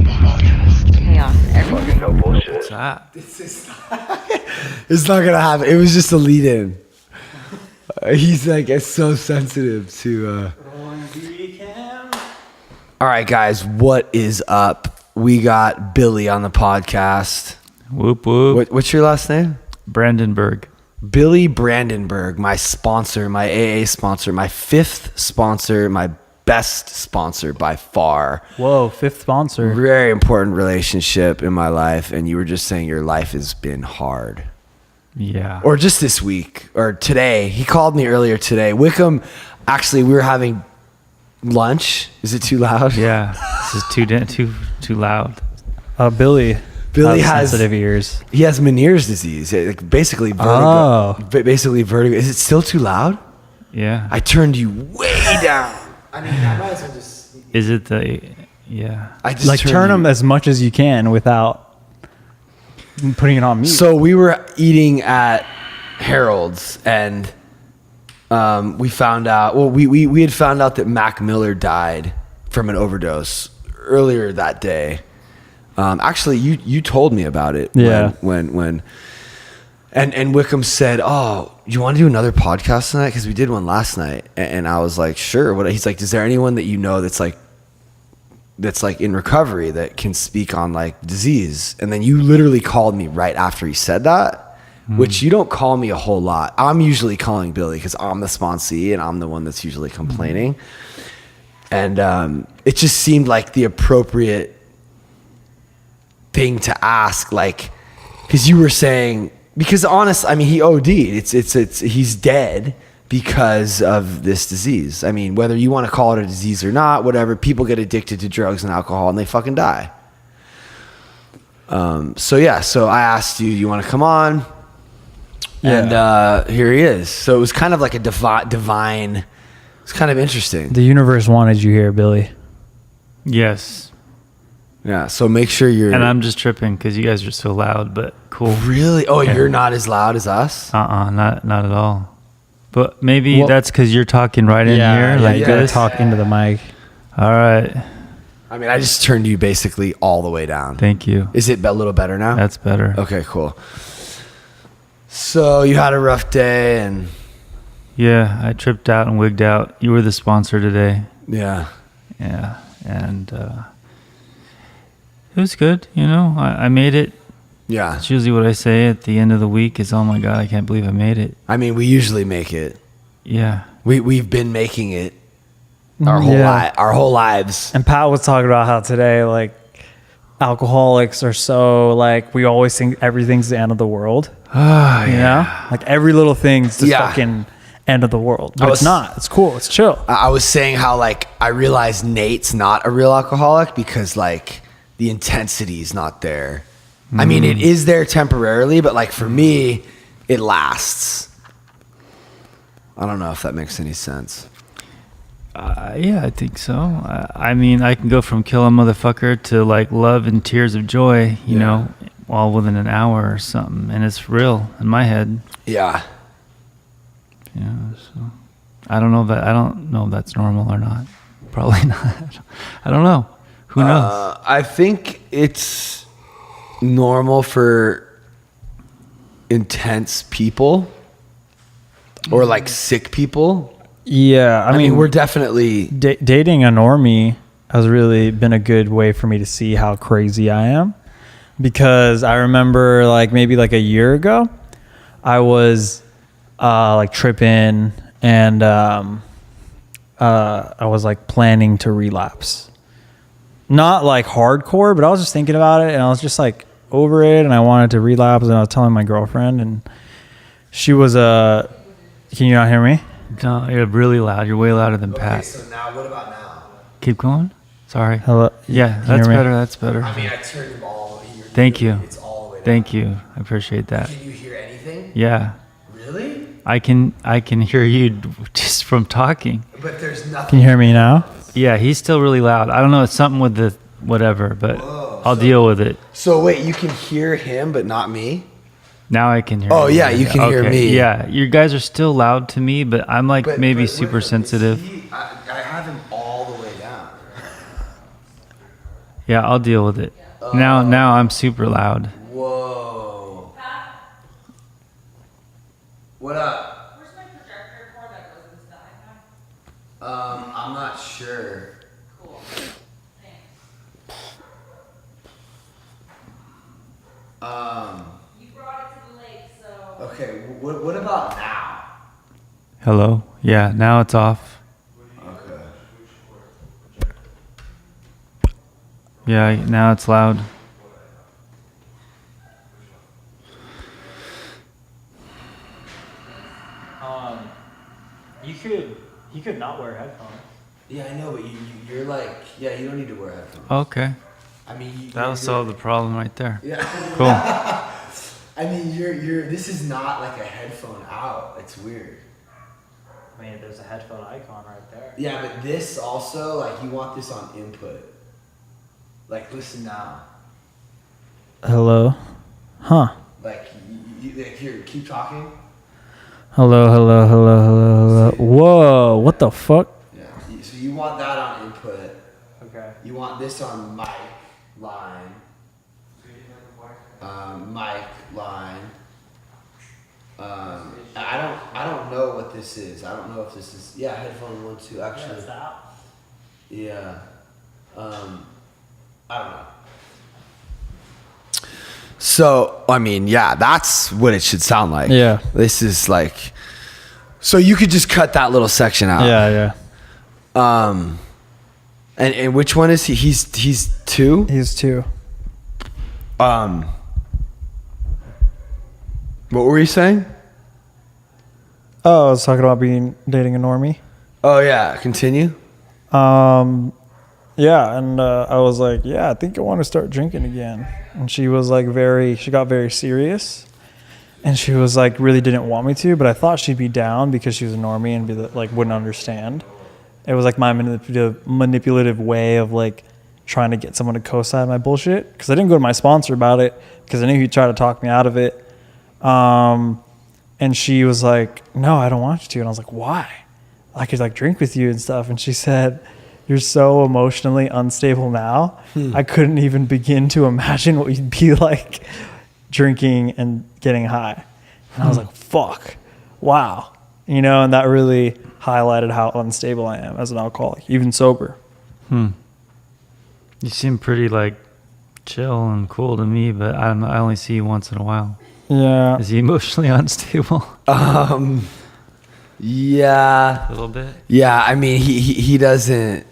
Chaos everywhere. Fucking no bullshit. What's that? It's not gonna happen. It was just a lead-in. He's like, it's so sensitive to. All right, guys, what is up? We got Billy on the podcast. Whoop whoop. What's your last name? Brandenburg. Billy Brandenburg, my sponsor, my AA sponsor, my fifth sponsor, my best sponsor by far. Whoa, fifth sponsor. Very important relationship in my life, and you were just saying your life has been hard. Yeah. Or just this week, or today. He called me earlier today. Wickham, actually, we were having lunch. Is it too loud? Yeah. This is too loud. Billy has sensitive ears. He has Meniere's disease, like basically vertigo. Basically vertigo. Is it still too loud? Yeah. I turned you way down. I mean, I might as well just. Is it the? Yeah. I just Like turn them as much as you can without putting it on mute. So we were eating at Harold's, and we found out. Well, we had found out that Mac Miller died from an overdose earlier that day. Actually, you told me about it. Yeah. When and Wickham said, "Oh, you want to do another podcast tonight? Because we did one last night." And I was like, "Sure." What? He's like, "Is there anyone that you know that's like in recovery that can speak on like disease?" And then you literally called me right after he said that, which you don't call me a whole lot. I'm usually calling Billy because I'm the sponsee and I'm the one that's usually complaining. And it just seemed like the appropriate thing to ask, like, because you were saying, because I mean, he OD'd. It's he's dead because of this disease. I mean, whether you want to call it a disease or not, whatever, people get addicted to drugs and alcohol and they fucking die. So I asked you, you want to come on? Yeah. And here he is. So it was kind of like a divine, it's kind of interesting. The universe wanted you here, Billy. Yes. Yeah, so make sure you're... And I'm just tripping because you guys are so loud, but cool. Really? Oh, Yeah. You're not as loud as us? Not at all. But maybe that's because you're talking right in here, like you gotta this. talk into the mic. All right. I mean, I just turned you basically all the way down. Thank you. Is it a little better now? That's better. Okay, cool. So you had a rough day and... Yeah, I tripped out and wigged out. You were the sponsor today. Yeah. Yeah, and it was good. You know, I made it. Yeah. It's usually what I say at the end of the week is, "Oh my God, I can't believe I made it." I mean, we usually make it. Yeah. We've been making it our whole lives. And Pat was talking about how today, like, alcoholics are so, like, we always think everything's the end of the world. You know? Like, every little thing's the fucking end of the world. But it's not. It's cool. It's chill. I was saying how, like, I realized Nate's not a real alcoholic because, like, the intensity is not there. I mean, it is there temporarily, but, like, for me, it lasts. I don't know if that makes any sense. Yeah, I think so. I mean, I can go from kill a motherfucker to like love and tears of joy, you know, all within an hour or something. And it's real in my head. Yeah. Yeah. So I don't know if that's normal or not. Probably not. I don't know. Who knows? I think it's normal for intense people or like sick people. Yeah, I mean, we're definitely... dating a normie has really been a good way for me to see how crazy I am. Because I remember, like, maybe like a year ago, I was like tripping and I was like planning to relapse. Not like hardcore, but I was just thinking about it and I was just like over it and I wanted to relapse, and I was telling my girlfriend and she was can you not hear me? No, you're really loud. You're way louder than Pat. Okay, so now, what about now? Keep going. Sorry. Hello? Yeah, Can you that's hear me? better. That's better. I mean, I turned them all... Thank you. It's all the way down. Thank you. I appreciate that. Can you hear anything? Yeah. Really? I can hear you just from talking. But there's nothing... Can you hear me now? Yeah, he's still really loud. I don't know. It's something with the whatever, but I'll deal with it. So wait, you can hear him, but not me? Now I can hear Oh, you. yeah, you can hear me. Yeah, you guys are still loud to me, but I'm like maybe super sensitive. I have him all the way down. Yeah, I'll deal with it. Now I'm super loud. Whoa. What up? Where's my projector cord that goes into the iPad? I'm not sure. Cool. Thanks. You brought it to the lake, so. Okay, what about now? Hello? Yeah, now it's off. Okay. Yeah, now it's loud. He could not wear headphones. Yeah, I know, but you're like, yeah, you don't need to wear headphones. Okay. I mean, That'll solve the problem right there. Yeah. Cool. I mean, this is not like a headphone out. It's weird. I mean, there's a headphone icon right there. Yeah, but this also, like, you want this on input. Like, listen now. Hello? Huh. Like, like here, keep talking. Hello. Whoa, what the fuck? Yeah. So you want that on input. Okay. You want this on mic line. Mic line. I don't know what this is. I don't know if this is headphone 1 2 actually. Yeah. I don't know. So, I mean, yeah, that's what it should sound like. Yeah. This is like, so you could just cut that little section out. Yeah. And which one is he? He's 2? He's 2. What were you saying? Oh, I was talking about dating a normie. Oh yeah, continue. Yeah, and I was like, yeah, I think I want to start drinking again. And she was like she got very serious. And she was like, really didn't want me to, but I thought she'd be down because she was a normie and wouldn't understand. It was like my manipulative way of like trying to get someone to co-sign my bullshit. Because I didn't go to my sponsor about it because I knew he'd try to talk me out of it. And she was like, no, I don't want you to. And I was like, why? I could like drink with you and stuff. And she said, you're so emotionally unstable now. I couldn't even begin to imagine what you'd be like drinking and getting high. And I was like, fuck, wow. You know, and that really highlighted how unstable I am as an alcoholic, even sober. You seem pretty like chill and cool to me, but I don't know. I only see you once in a while. Yeah. Is he emotionally unstable? Yeah. A little bit. Yeah, I mean, he doesn't.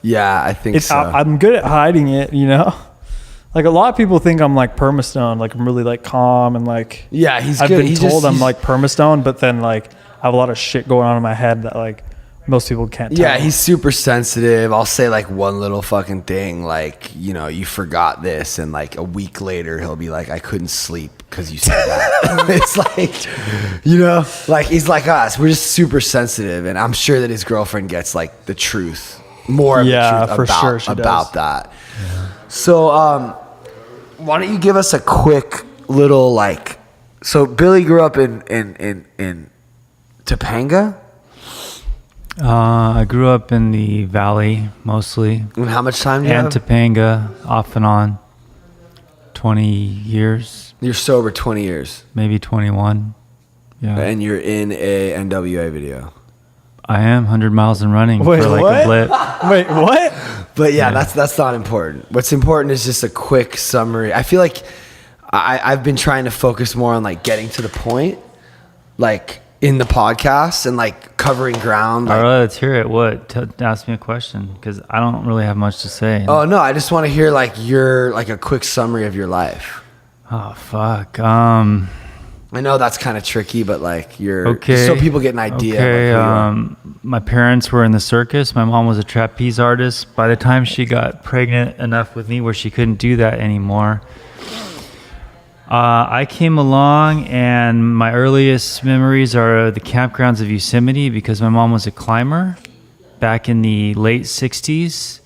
Yeah, I think so. I'm good at hiding it, you know? Like a lot of people think I'm like permastone, like I'm really like calm and like. Yeah, he's I've good. been told I'm like permastone, but then like I have a lot of shit going on in my head that like most people can't tell. Yeah, he's super sensitive. I'll say like one little fucking thing, like, you know, you forgot this, and like a week later he'll be like, I couldn't sleep because you said that. It's like, you know, like he's like us. We're just super sensitive, and I'm sure that his girlfriend gets like the truth, more of the truth for about, sure she about does. that. Yeah. So, why don't you give us a quick little like? So Billy grew up in Topanga. I grew up in the valley mostly. And how much time do you And have? Topanga, off and on. 20 years, You're sober 20 years. maybe 21. Yeah. And you're in a NWA video. I am 100 miles and running Wait, for like what? a blip. Wait, what? But yeah, Yeah. that's not important. What's important is just a quick summary. I feel like I've been trying to focus more on like getting to the point, like in the podcast and like covering ground. All Like, right, let's hear it. What? Ask me a question because I don't really have much to say. oh no, I just want to hear like a quick summary of your life. Oh, fuck. I know that's kind of tricky, but like Okay. so people get an idea. Okay. Of like who you are. My parents were in the circus. My mom was a trapeze artist. By the time she got pregnant enough with me where she couldn't do that anymore, I came along, and my earliest memories are the campgrounds of Yosemite because my mom was a climber back in the late 60s.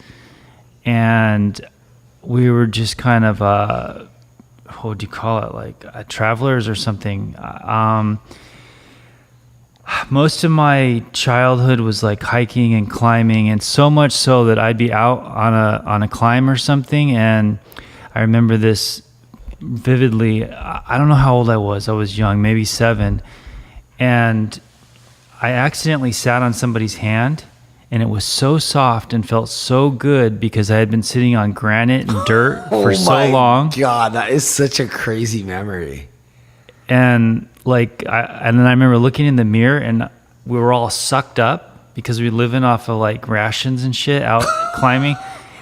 And we were just kind of, what would you call it? Like travelers or something. Most of my childhood was like hiking and climbing, and so much so that I'd be out on a climb or something, and I remember this vividly. I don't know how old I was. I was young, maybe 7, and I accidentally sat on somebody's hand, and it was so soft and felt so good because I had been sitting on granite and dirt for so long. God, that is such a crazy memory. And and then I remember looking in the mirror, and we were all sucked up because we were living off of like rations and shit out climbing.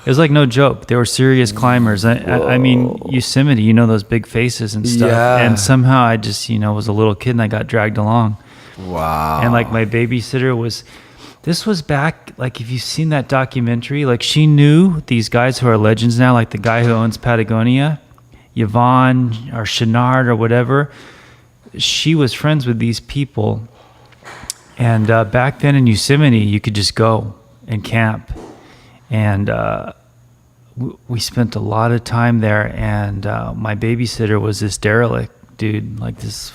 It was like no joke. They were serious climbers. I mean, Yosemite, you know, those big faces and stuff. Yeah. And somehow I just, was a little kid and I got dragged along. Wow. And like my babysitter this was back, like if you've seen that documentary, like she knew these guys who are legends now, like the guy who owns Patagonia, Yvonne or Chenard or whatever. She was friends with these people. And back then in Yosemite, you could just go and camp. And we spent a lot of time there. And my babysitter was this derelict dude, like this.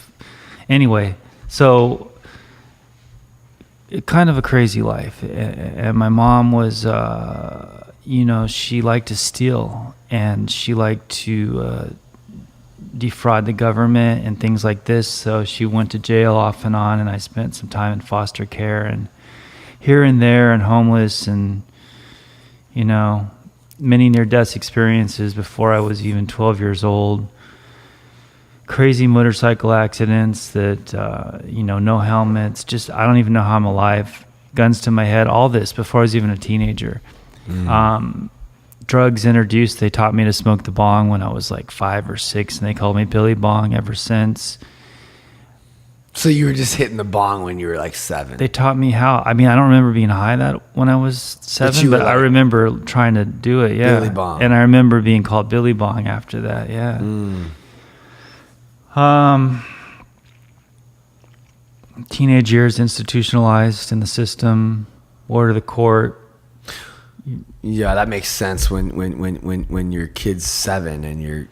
Anyway, so kind of a crazy life. And my mom was, she liked to steal, and she liked to defraud the government and things like this. So she went to jail off and on, and I spent some time in foster care and here and there and homeless and, many near-death experiences before I was even 12 years old. Crazy motorcycle accidents that, no helmets, just, I don't even know how I'm alive. Guns to my head, all this before I was even a teenager. Drugs introduced, they taught me to smoke the bong when I was like 5 or 6, and they called me Billy Bong ever since. So you were just hitting the bong when you were like 7? They taught me how. I mean, I don't remember being high that when I was 7, but I remember trying to do it, yeah. Billy Bong. And I remember being called Billy Bong after that, yeah. Teenage years institutionalized in the system, ward of the court. Yeah, that makes sense when your kid's 7 and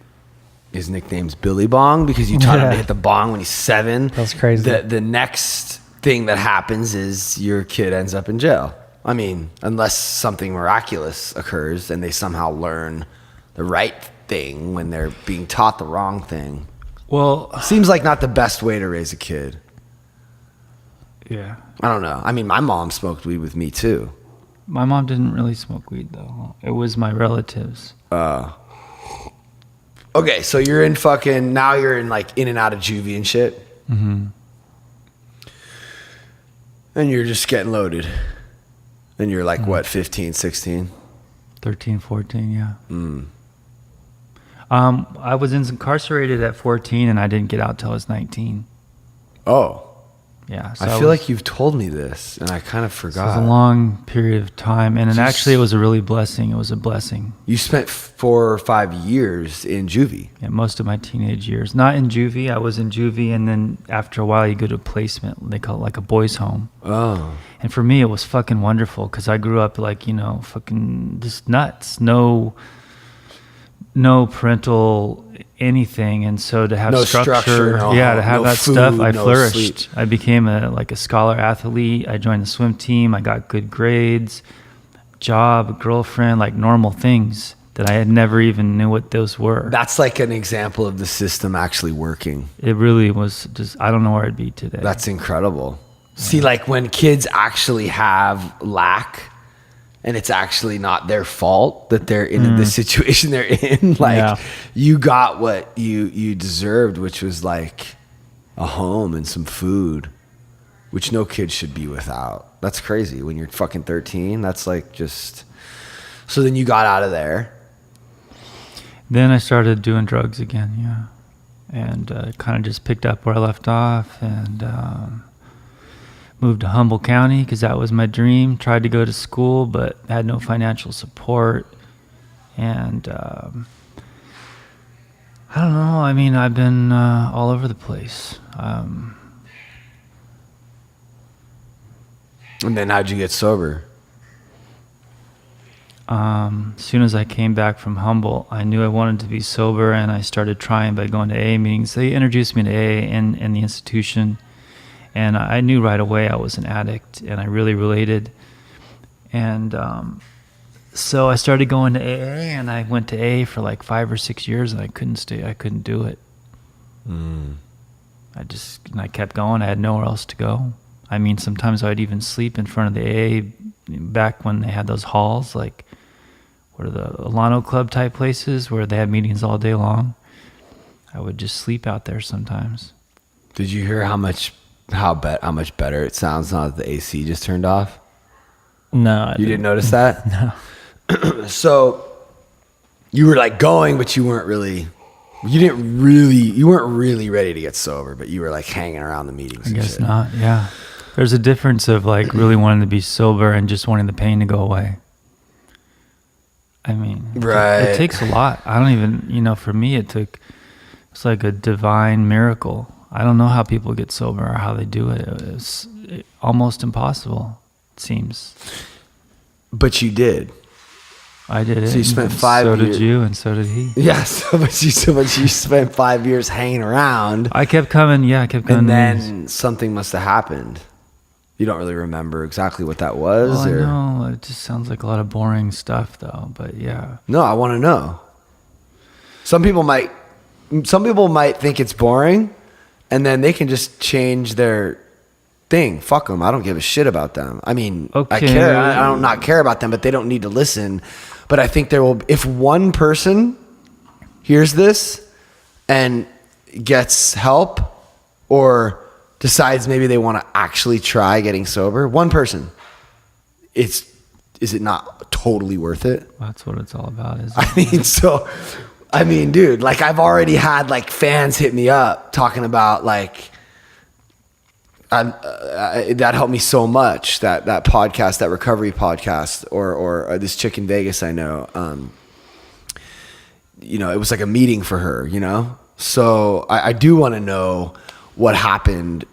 his nickname's Billy Bong because you taught him to hit the bong when he's 7. That's crazy. The next thing that happens is your kid ends up in jail. I mean, unless something miraculous occurs and they somehow learn the right thing when they're being taught the wrong thing. Well, seems like not the best way to raise a kid. Yeah. I don't know. I mean, my mom smoked weed with me too. My mom didn't really smoke weed though. It was my relatives. Okay, so you're in fucking, now you're in like in and out of juvie and shit. Mm-hmm. And you're just getting loaded. And you're like, what, 15, 16? 13, 14, yeah. I was incarcerated at 14 and I didn't get out till I was 19. Oh. Yeah. So I feel like you've told me this and I kind of forgot. It was a long period of time. And actually it was a really blessing. It was a blessing. You spent 4 or 5 years in juvie. Yeah, most of my teenage years. Not in juvie. I was in juvie, and then after a while you go to a placement. They call it like a boys' home. Oh. And for me it was fucking wonderful because I grew up like, fucking just nuts. No parental anything, and so to have structure to have that food, stuff, I flourished. Sleep. I became a scholar athlete. I joined the swim team. I got good grades, job, girlfriend, like normal things that I had never even knew what those were. That's like an example of the system actually working. It really was just, I don't know where I'd be today. That's incredible. Yeah. See, like when kids actually have lack and it's actually not their fault that they're in the situation they're in. Like you got what you deserved, which was like a home and some food, which no kid should be without. That's crazy. When you're fucking 13, that's like just, so then you got out of there. Then I started doing drugs again. Yeah. And kind of just picked up where I left off and, moved to Humboldt County because that was my dream. Tried to go to school, but had no financial support. And I don't know. I mean, I've been all over the place. And then how'd you get sober? As soon as I came back from Humboldt, I knew I wanted to be sober, and I started trying by going to AA meetings. They introduced me to AA in the institution. And I knew right away I was an addict, and I really related. And so I started going to AA, and I went to AA for like 5 or 6 years, and I couldn't do it. I kept going. I had nowhere else to go. I mean, sometimes I'd even sleep in front of the AA back when they had those halls, like what are the Alano Club type places where they had meetings all day long. I would just sleep out there sometimes. Did you hear how much better it sounds now that the AC just turned off? No, You didn't notice that? No. So you were like going, but you weren't really ready to get sober, but you were like hanging around the meetings. I guess not. Yeah. There's a difference of like really wanting to be sober and just wanting the pain to go away. I mean, right. It takes a lot. I don't even, for me, it's like a divine miracle. I don't know how people get sober or how they do it. It's almost impossible, it seems. But you did. I did it. So you spent 5 years. So years. did you, and so did he. Yeah, but you spent 5 years hanging around. I kept coming. Yeah, I kept coming. And then something must have happened. You don't really remember exactly what that was? Well, I know. It just sounds like a lot of boring stuff, though. But yeah. No, I want to know. Some people might think it's boring, and then they can just change their thing. Fuck them. I don't give a shit about them. I mean, okay. I care. I don't not care about them, but they don't need to listen. But I think if one person hears this and gets help or decides maybe they want to actually try getting sober, one person, is it not totally worth it? That's what it's all about, isn't it? I mean, dude, like I've already had like fans hit me up talking about like, that helped me so much, that podcast, that recovery podcast, or this chick in Vegas I know, it was like a meeting for her, so I do want to know what happened.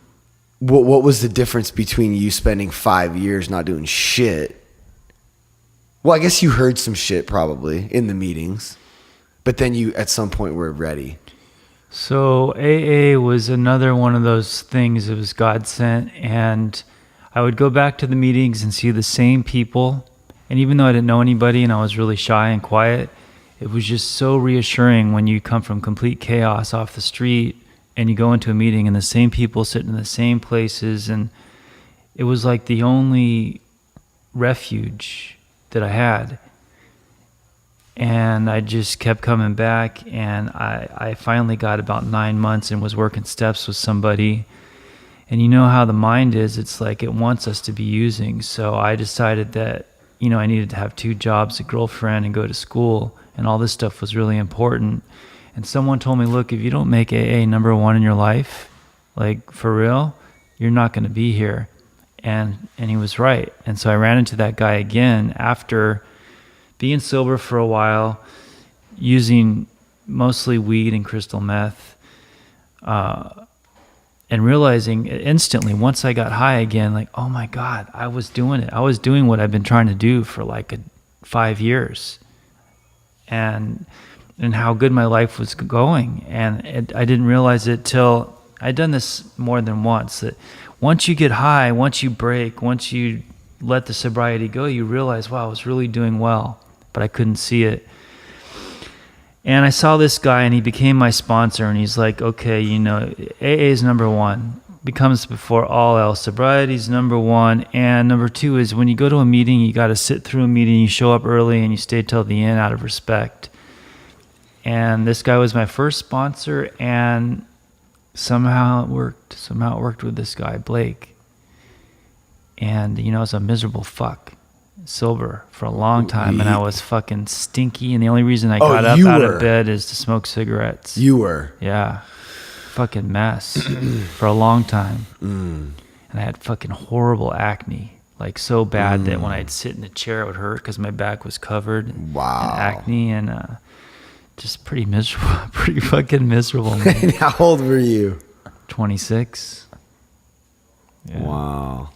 What was the difference between you spending 5 years not doing shit? Well, I guess you heard some shit probably in the meetings, but then you at some point were ready. So AA was another one of those things. It was God sent, and I would go back to the meetings and see the same people. And even though I didn't know anybody and I was really shy and quiet, it was just so reassuring when you come from complete chaos off the street and you go into a meeting and the same people sitting in the same places. And it was like the only refuge that I had. And I just kept coming back, and I finally got about 9 months and was working steps with somebody. And you know how the mind is, it's like it wants us to be using. So I decided that, I needed to have 2 jobs, a girlfriend, and go to school, and all this stuff was really important. And someone told me, look, if you don't make AA number 1 in your life, like for real, you're not going to be here. And he was right. And so I ran into that guy again after being sober for a while, using mostly weed and crystal meth, and realizing instantly once I got high again, like, oh my God, I was doing it. I was doing what I've been trying to do for like 5 years, and how good my life was going. And I didn't realize it till I'd done this more than once, that once you get high, once you break, once you let the sobriety go, you realize, wow, I was really doing well, but I couldn't see it. And I saw this guy, and he became my sponsor, and he's like, okay, AA is number 1, becomes before all else. Sobriety is number 1, and number 2 is when you go to a meeting, you got to sit through a meeting, you show up early, and you stay till the end out of respect. And this guy was my first sponsor, and somehow it worked with this guy, Blake. And, I was a miserable fuck, sober for a long time, and I was fucking stinky, and the only reason I got up out of bed is to smoke cigarettes. You were? Yeah. Fucking mess for a long time. And I had fucking horrible acne, like so bad that when I'd sit in the chair it would hurt because my back was covered. Wow. in acne, and just pretty miserable, pretty fucking miserable, man. How old were you? 26. Yeah. Wow.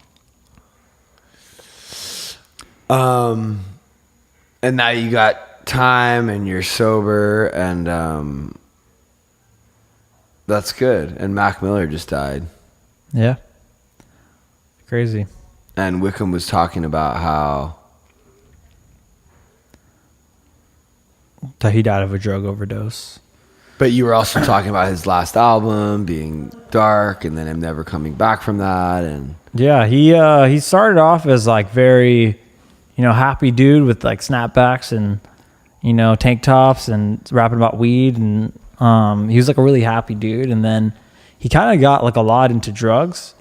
And now you got time and you're sober, and that's good. And Mac Miller just died. Yeah. Crazy. And Wickham was talking about how That he died of a drug overdose. but you were also talking about his last album being dark and then him never coming back from that. And Yeah, he started off as like very, happy dude with like snapbacks and, tank tops and rapping about weed. And he was like a really happy dude. And then he kind of got like a lot into drugs.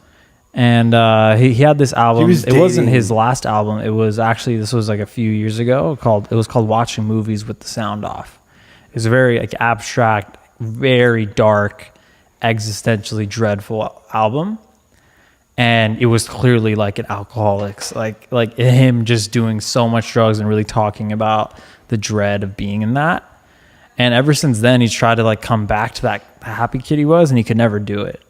And he had this album. It wasn't his last album. It was actually, this was like a few years ago. It was called Watching Movies with the Sound Off. It was a very like abstract, very dark, existentially dreadful album. And it was clearly like an alcoholic's, like him just doing so much drugs and really talking about the dread of being in that. And ever since then, he's tried to like come back to that happy kid he was, and he could never do it.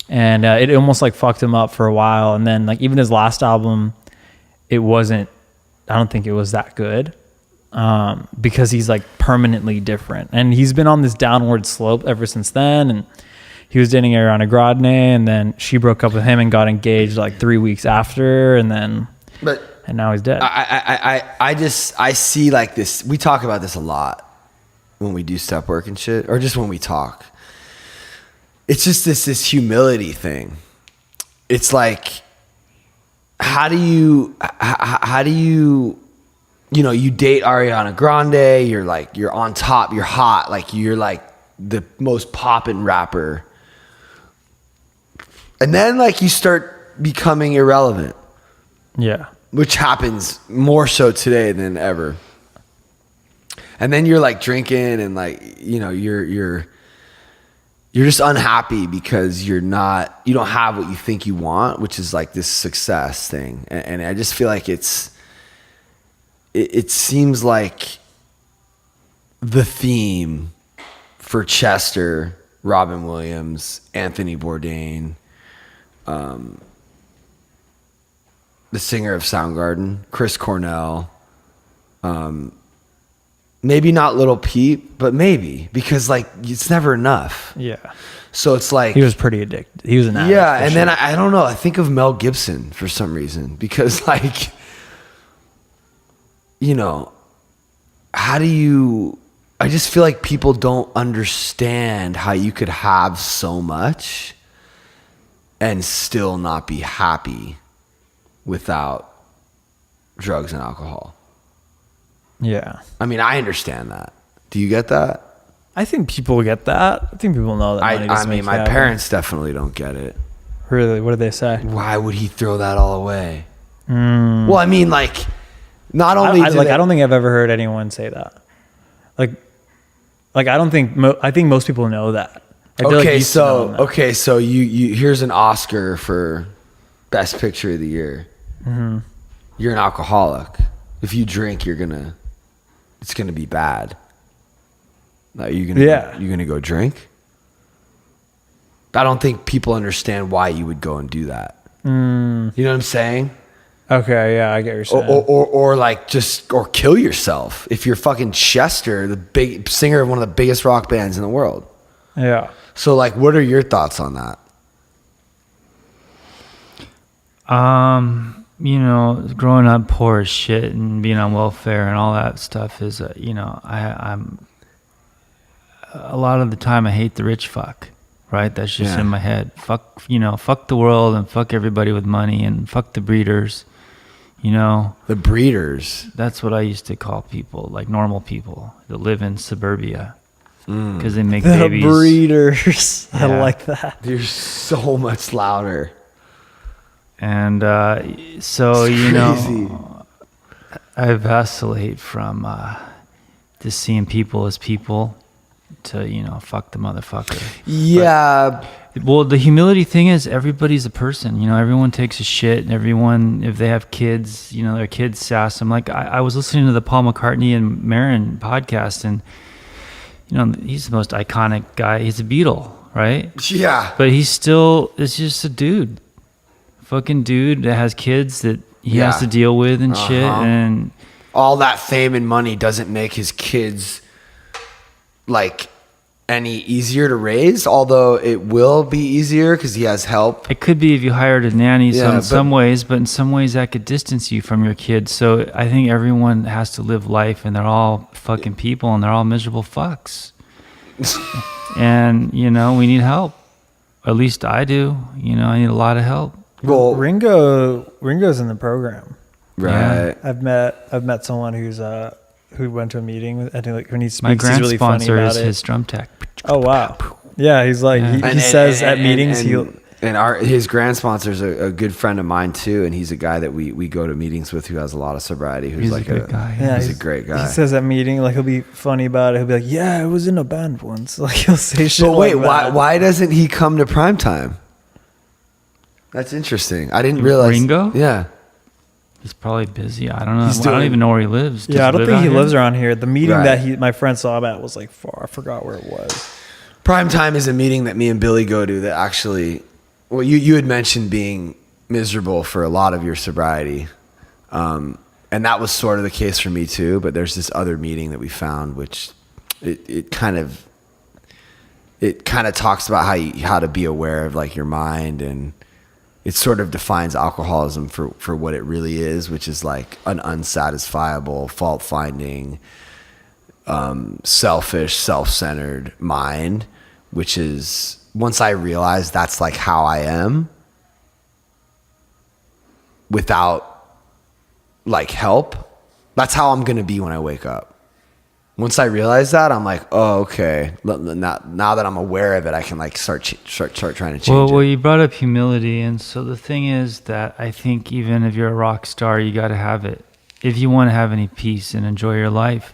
And it almost like fucked him up for a while. And then like even his last album, I don't think it was that good. Because he's like permanently different, and he's been on this downward slope ever since then. And he was dating Ariana Grande, and then she broke up with him and got engaged like 3 weeks after, and now he's dead. I see like this. We talk about this a lot when we do step work and shit, or just when we talk. It's just this humility thing. It's like, how do you you date Ariana Grande, you're on top, you're hot, like you're like the most poppin' rapper. And then like you start becoming irrelevant. Yeah. Which happens more so today than ever. And then you're like drinking and like, you're just unhappy because you don't have what you think you want, which is like this success thing. And I just feel like it seems like the theme for Chester, Robin Williams, Anthony Bourdain, the singer of Soundgarden, Chris Cornell, maybe not Lil Peep, but maybe, because like it's never enough. Yeah. So it's like he was pretty addicted. He was an addict. Yeah, and then I don't know. I think of Mel Gibson for some reason, because like, I just feel like people don't understand how you could have so much and still not be happy without drugs and alcohol. Yeah. I mean, I understand that. Do you get that? I think people get that. I think people know that money just makes you happy. Parents definitely don't get it. Really? What did they say? Why would he throw that all away? Well, I mean, like, not only I don't think I've ever heard anyone say that. Like I don't think I think most people know that. Okay, so you here's an Oscar for Best Picture of the Year. Mm-hmm. You're an alcoholic. If you drink, it's gonna be bad. Are you gonna go drink? I don't think people understand why you would go and do that. You know what I'm saying? Okay, yeah, I get what you're saying. Or kill yourself if you're fucking Chester, the big singer of one of the biggest rock bands in the world. Yeah. So like, what are your thoughts on that? Growing up poor as shit and being on welfare and all that stuff is, I'm a lot of the time I hate the rich fuck, right? That's just in my head. Fuck the world and fuck everybody with money and fuck the breeders. The breeders. That's what I used to call people, like normal people that live in suburbia, because they make babies. The breeders. Yeah. I like that. You're so much louder. And so I vacillate from just seeing people as people to fuck the motherfucker. Yeah. Well, the humility thing is everybody's a person. Everyone takes a shit, and everyone, if they have kids, their kids sass them. Like I was listening to the Paul McCartney and Maron podcast, and he's the most iconic guy. He's a Beatle, right? Yeah. But it's just a dude, fucking dude that has kids that he has to deal with and shit, and all that fame and money doesn't make his kids like any easier to raise, although it will be easier because he has help. It could be if you hired a nanny Yeah, in some ways, but in some ways that could distance you from your kids. So I think everyone has to live life, and they're all fucking people, and they're all miserable fucks. And, you know, we need help. At least I do. You know, I need a lot of help. Well, Ringo's in the program. right. I've met someone who went to a meeting with, I think, like when he speaks, My he's grand really funny sponsor about is it. his drum tech. Oh wow. Yeah, he's like he says at meetings his grand sponsor is a good friend of mine too, and he's a guy that we go to meetings with who has a lot of sobriety. Who's He's like a good guy. Yeah, he's a great guy. He says at meeting, like, he'll be funny about it. He'll be like, "Yeah, I was in a band once." Like, he'll say shit. But wait, like that. why doesn't he come to primetime? That's interesting. I didn't realize. Ringo? Yeah. He's probably busy. I don't know. He's I don't doing- even know where he lives. Does Yeah, I don't live think out he here? lives around here. The meeting Right. that my friend saw him at was like far. I forgot where it was. Primetime is a meeting that me and Billy go to that actually, well, you had mentioned being miserable for a lot of your sobriety. And that was sort of the case for me too, but there's this other meeting that we found, which it kind of talks about how to be aware of like your mind, and it sort of defines alcoholism for what it really is, which is like an unsatisfiable, fault-finding, selfish, self-centered mind, which is, once I realized that's like how I am without like help, that's how I'm going to be when I wake up. Once I realize that, I'm like, oh, okay. Now that I'm aware of it, I can like start trying to change Well, it. you brought up humility, and so the thing is that I think even if you're a rock star, you got to have it if you want to have any peace and enjoy your life.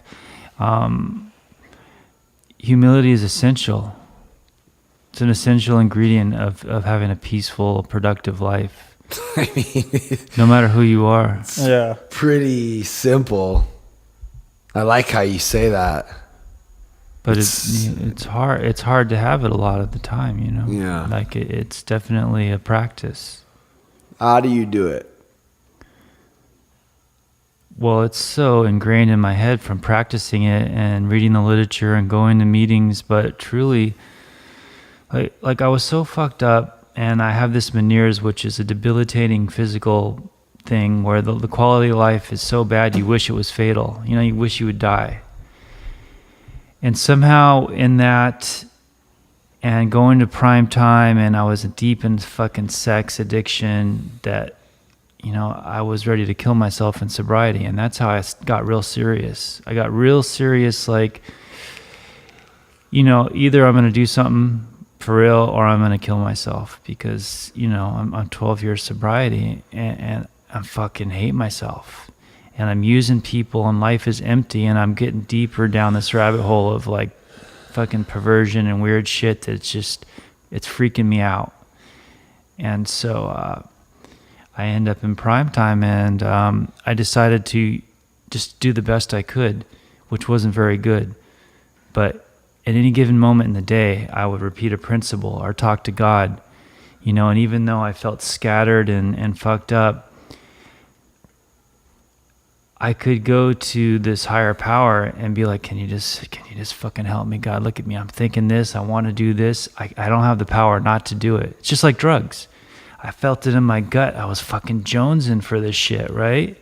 Humility is essential. It's an essential ingredient of having a peaceful, productive life. I mean, No matter who you are. Yeah. pretty simple. I like how you say that. But it's hard. It's hard to have it a lot of the time, you know. Yeah. Like it's definitely a practice. How do you do it? Well, it's so ingrained in my head from practicing it and reading the literature and going to meetings. But truly, like I was so fucked up, and I have this Meniere's, which is a debilitating physical thing where the quality of life is so bad you wish it was fatal. You know, you wish you would die. And somehow in that, and going to prime time, and I was deep in fucking sex addiction that, you know, I was ready to kill myself in sobriety. And that's how I got real serious. I got real serious, like, you know, either I'm going to do something for real or I'm going to kill myself, because, you know, I'm 12 years sobriety and I fucking hate myself, and I'm using people, and life is empty, and I'm getting deeper down this rabbit hole of like fucking perversion and weird shit that's it's freaking me out. And so I end up in prime time, and I decided to just do the best I could, which wasn't very good. But at any given moment in the day, I would repeat a principle or talk to God, you know, and even though I felt scattered and fucked up, I could go to this higher power and be like, can you just fucking help me, God? Look at me. I'm thinking this. I want to do this. I don't have the power not to do it. It's just like drugs. I felt it in my gut. I was fucking jonesing for this shit, right?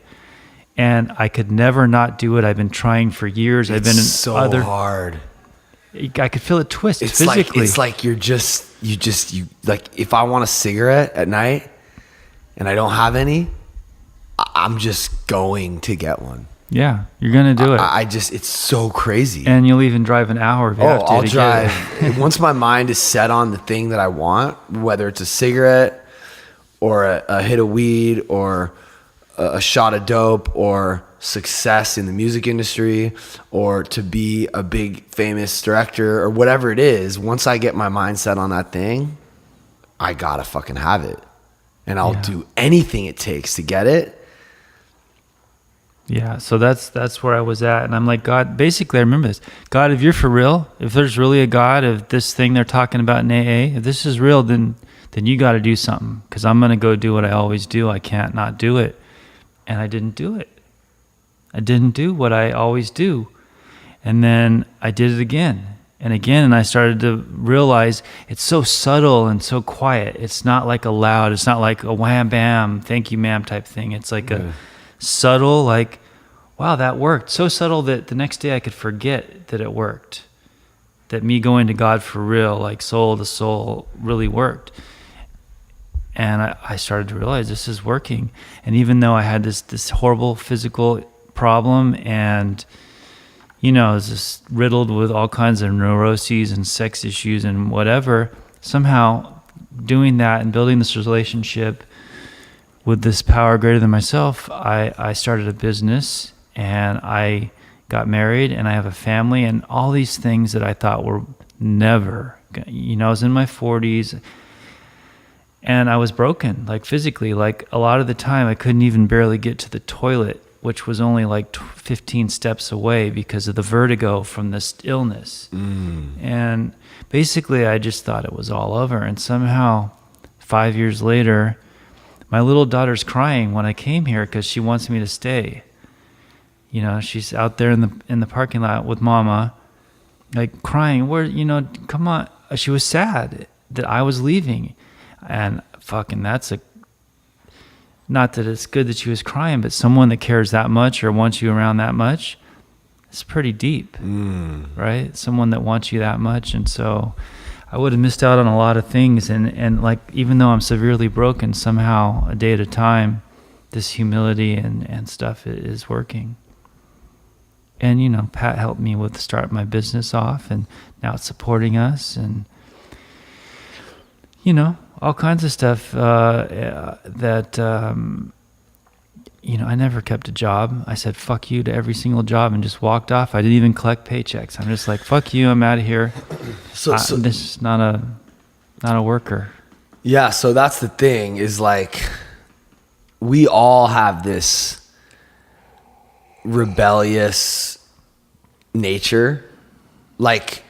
And I could never not do it. I've been trying for years. I've been in so other hard. I could feel it twist It's physically. like you like, if I want a cigarette at night and I don't have any, I'm just going to get one. Yeah, you're gonna do it. I just, it's so crazy. And you'll even drive an hour if you have to. I'll to get drive. it. Once my mind is set on the thing that I want, whether it's a cigarette or a hit of weed or a shot of dope or success in the music industry or to be a big famous director or whatever it is, once I get my mind set on that thing, I gotta fucking have it. And I'll do anything it takes to get it. Yeah, so that's where I was at, and I'm like, God, basically, I remember this. God, if you're for real, if there's really a God, if this thing they're talking about in AA, if this is real, then you got to do something, because I'm gonna go do what I always do. I can't not do it, and I didn't do it. I didn't do what I always do, and then I did it again, and again, and I started to realize it's so subtle and so quiet. It's not like a loud, it's not like a wham bam, thank you ma'am type thing. It's like a subtle, like, wow, that worked. So subtle that the next day I could forget that it worked. That me going to God for real, like soul to soul, really worked. And I started to realize this is working. And even though I had this horrible physical problem and, you know, I was just riddled with all kinds of neuroses and sex issues and whatever, somehow doing that and building this relationship with this power greater than myself, I started a business and I got married and I have a family and all these things that I thought were never, you know, I was in my 40s and I was broken, like physically, like a lot of the time I couldn't even barely get to the toilet, which was only like 15 steps away because of the vertigo from this illness. And basically I just thought it was all over. And somehow 5 years later, my little daughter's crying when I came here because she wants me to stay. You know, she's out there in the parking lot with mama, like crying, where, you know, come on. She was sad that I was leaving. And fucking not that it's good that she was crying, but someone that cares that much or wants you around that much, it's pretty deep, right? Someone that wants you that much. And so I would have missed out on a lot of things. And like, even though I'm severely broken, somehow a day at a time, this humility and stuff is working. And, you know, Pat helped me with start my business off and now it's supporting us and, you know, all kinds of stuff that, you know, I never kept a job. I said, fuck you to every single job and just walked off. I didn't even collect paychecks. I'm just like, fuck you, I'm out of here. So this is not a worker. Yeah, so that's the thing is like, we all have this rebellious nature. Like,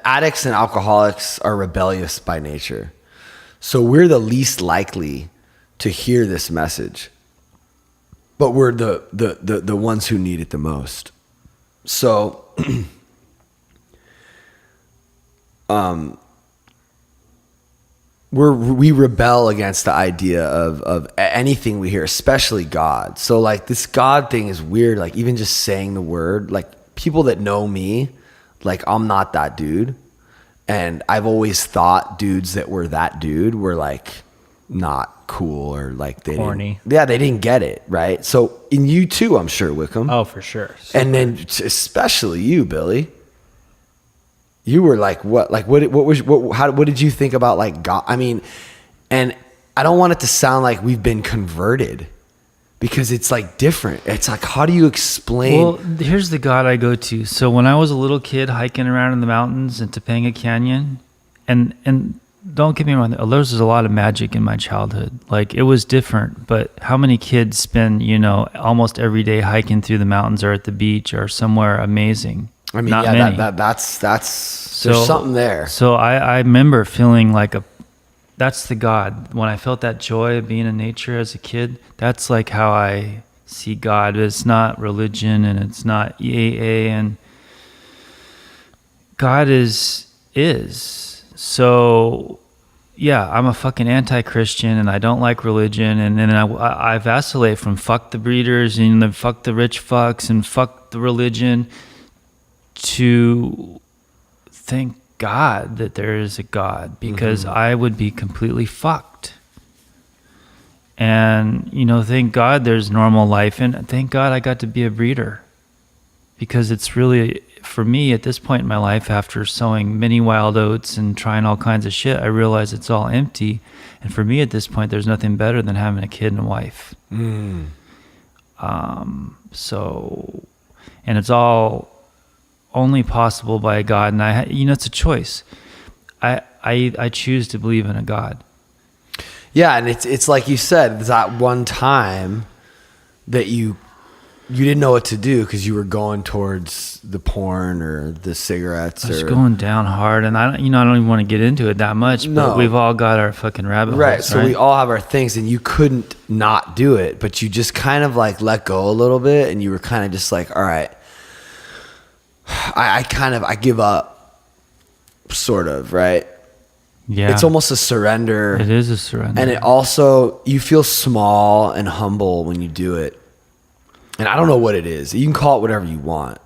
addicts and alcoholics are rebellious by nature. So we're the least likely to hear this message, but we're the ones who need it the most. So, we rebel against the idea of anything we hear, especially God. So like this God thing is weird. Like even just saying the word, like people that know me, like I'm not that dude. And I've always thought dudes that were that dude were like not cool or like they corny. They didn't get it, right? So in you too, I'm sure, Wickham. Oh, for sure. And then especially you, Billy. You were like what? Like what did you think about like God? I mean, and I don't want it to sound like we've been converted. Because it's like different. It's like, how do you explain? Well, here's the God I go to. So when I was a little kid hiking around in the mountains in Topanga Canyon, and don't get me wrong, there was a lot of magic in my childhood. Like it was different, but how many kids spend, you know, almost every day hiking through the mountains or at the beach or somewhere amazing? I mean, not yeah, many. that's there's something there. So I remember feeling like that's the God. When I felt that joy of being in nature as a kid, that's like how I see God. It's not religion and it's not EAA, and God is. So yeah, I'm a fucking anti-Christian and I don't like religion, and then I vacillate from fuck the breeders and the fuck the rich fucks and fuck the religion to thank God that there is a God, because I would be completely fucked. And, you know, thank God there's normal life, and thank God I got to be a breeder, because it's really, for me at this point in my life, after sowing many wild oats and trying all kinds of shit, I realize it's all empty. And for me at this point, there's nothing better than having a kid and a wife. So, and it's all only possible by a God, and you know, it's a choice. I choose to believe in a God. Yeah, and it's like you said, there's that one time that you didn't know what to do because you were going towards the porn or the cigarettes. I was going down hard, and I don't even want to get into it that much. But we've all got our fucking rabbit holes, right? So we all have our things, and you couldn't not do it, but you just kind of like let go a little bit, and you were kind of just like, all right. I give up. sort of, right? Yeah. It's almost a surrender. It is a surrender. And it also, you feel small and humble when you do it. And I don't know what it is. You can call it whatever you want.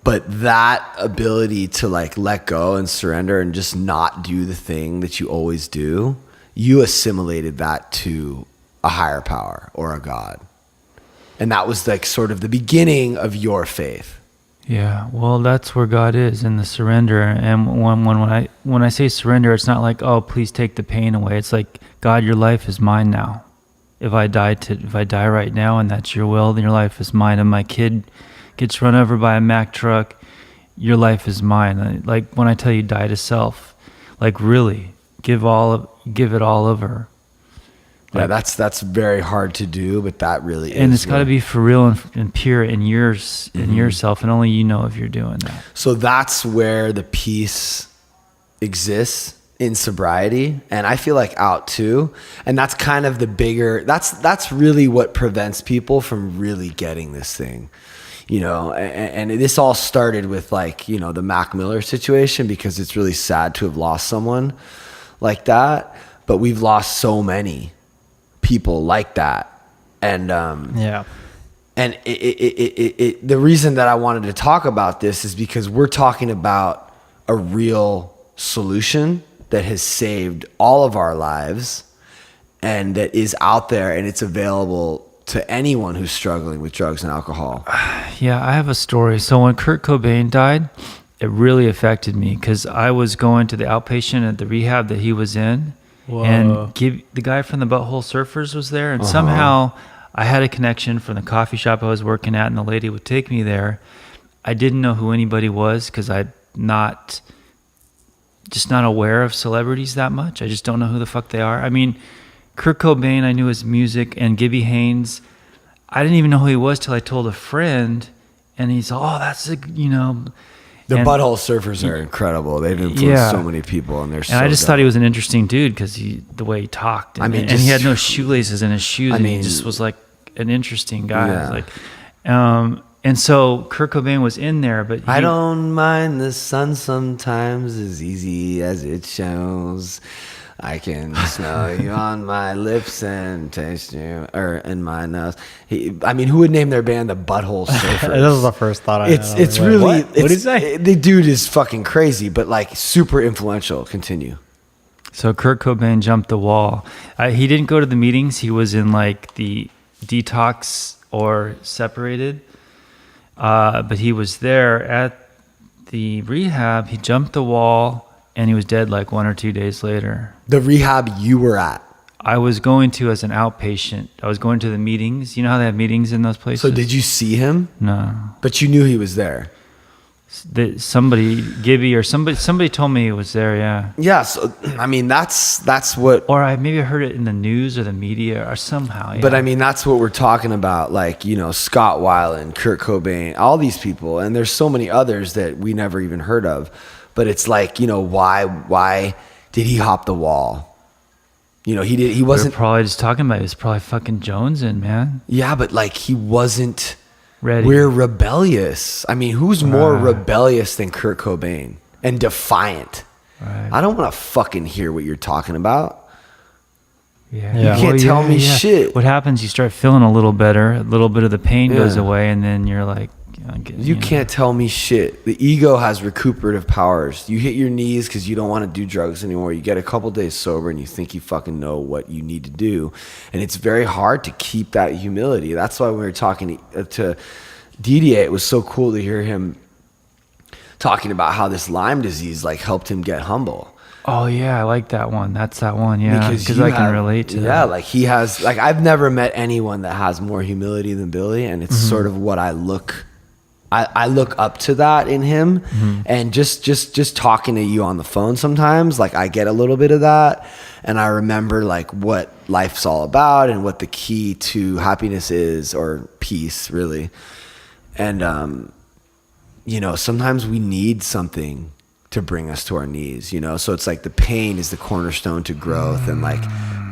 But that ability to like let go and surrender and just not do the thing that you always do, you assimilated that to a higher power or a God. And that was like sort of the beginning of your faith. Yeah, well, that's where God is, in the surrender. And when I say surrender, it's not like, oh, please take the pain away. It's like, God, your life is mine now. If I die right now, and that's your will, then your life is mine. And my kid gets run over by a Mack truck, your life is mine. Like when I tell you, die to self, like really give it all over. Yeah, that's very hard to do, but that really is. And it's got to be for real and pure in yourself, and only you know if you're doing that. So that's where the peace exists, in sobriety, and I feel like out too. And that's kind of the bigger, that's really what prevents people from really getting this thing, you know. And this all started with like, you know, the Mac Miller situation, because it's really sad to have lost someone like that, but we've lost so many people like that. And and the reason that I wanted to talk about this is because we're talking about a real solution that has saved all of our lives and that is out there, and it's available to anyone who's struggling with drugs and alcohol. Yeah, I have a story. So when Kurt Cobain died, it really affected me, because I was going to the outpatient at the rehab that he was in. Whoa. And the guy from the Butthole Surfers was there, and somehow I had a connection from the coffee shop I was working at, and the lady would take me there. I didn't know who anybody was, because I'm not aware of celebrities that much. I just don't know who the fuck they are. I mean, Kurt Cobain, I knew his music, and Gibby Haynes, I didn't even know who he was till I told a friend, and he's, oh, that's a, you know. The Butthole Surfers are incredible. They've influenced so many people, and they're so I just dope. thought he was an interesting dude, because the way he talked. And, and he had no shoelaces in his shoes. And he just was like an interesting guy. Yeah. Like, and so Kurt Cobain was in there, but I don't mind the sun sometimes, as easy as it shows. I can smell you on my lips and taste you, or in my nose. Who would name their band the Butthole Surfers? That was the first thought I had. It's really. What did he say? The dude is fucking crazy, but like super influential. Continue. So Kurt Cobain jumped the wall. He didn't go to the meetings. He was in like the detox or separated. But he was there at the rehab. He jumped the wall, and he was dead like 1 or 2 days later. The rehab you were at. I was going to as an outpatient. I was going to the meetings. You know how they have meetings in those places? So did you see him? No. But you knew he was there. Somebody, Gibby or somebody told me he was there, yeah. Yeah, so I mean that's what. Or I maybe heard it in the news or the media or somehow. Yeah. But I mean that's what we're talking about, like, you know, Scott Weiland, Kurt Cobain, all these people, and there's so many others that we never even heard of. But it's like, you know, why did he hop the wall? You know, he wasn't. We're probably just talking about it. It's probably fucking jonesing, man. Yeah, but like he wasn't Ready. We're rebellious. I mean, who's more rebellious than Kurt Cobain and defiant? Right. I don't want to fucking hear what you're talking about. Yeah. You can't tell me shit. What happens? You start feeling a little better. A little bit of the pain goes away, and then you're like, you can't tell me shit. The ego has recuperative powers. You hit your knees because you don't want to do drugs anymore. You get a couple days sober and you think you fucking know what you need to do. And it's very hard to keep that humility. That's why when we were talking to Didier, it was so cool to hear him talking about how this Lyme disease like helped him get humble. Oh yeah, I like that one. That's that one, yeah. Because I can relate to that. Yeah, like he has, like I've never met anyone that has more humility than Billy, and it's sort of what I look up to that in him. And just talking to you on the phone sometimes, like I get a little bit of that, and I remember like what life's all about and what the key to happiness is, or peace really. And you know, sometimes we need something to bring us to our knees, you know? So it's like the pain is the cornerstone to growth, and like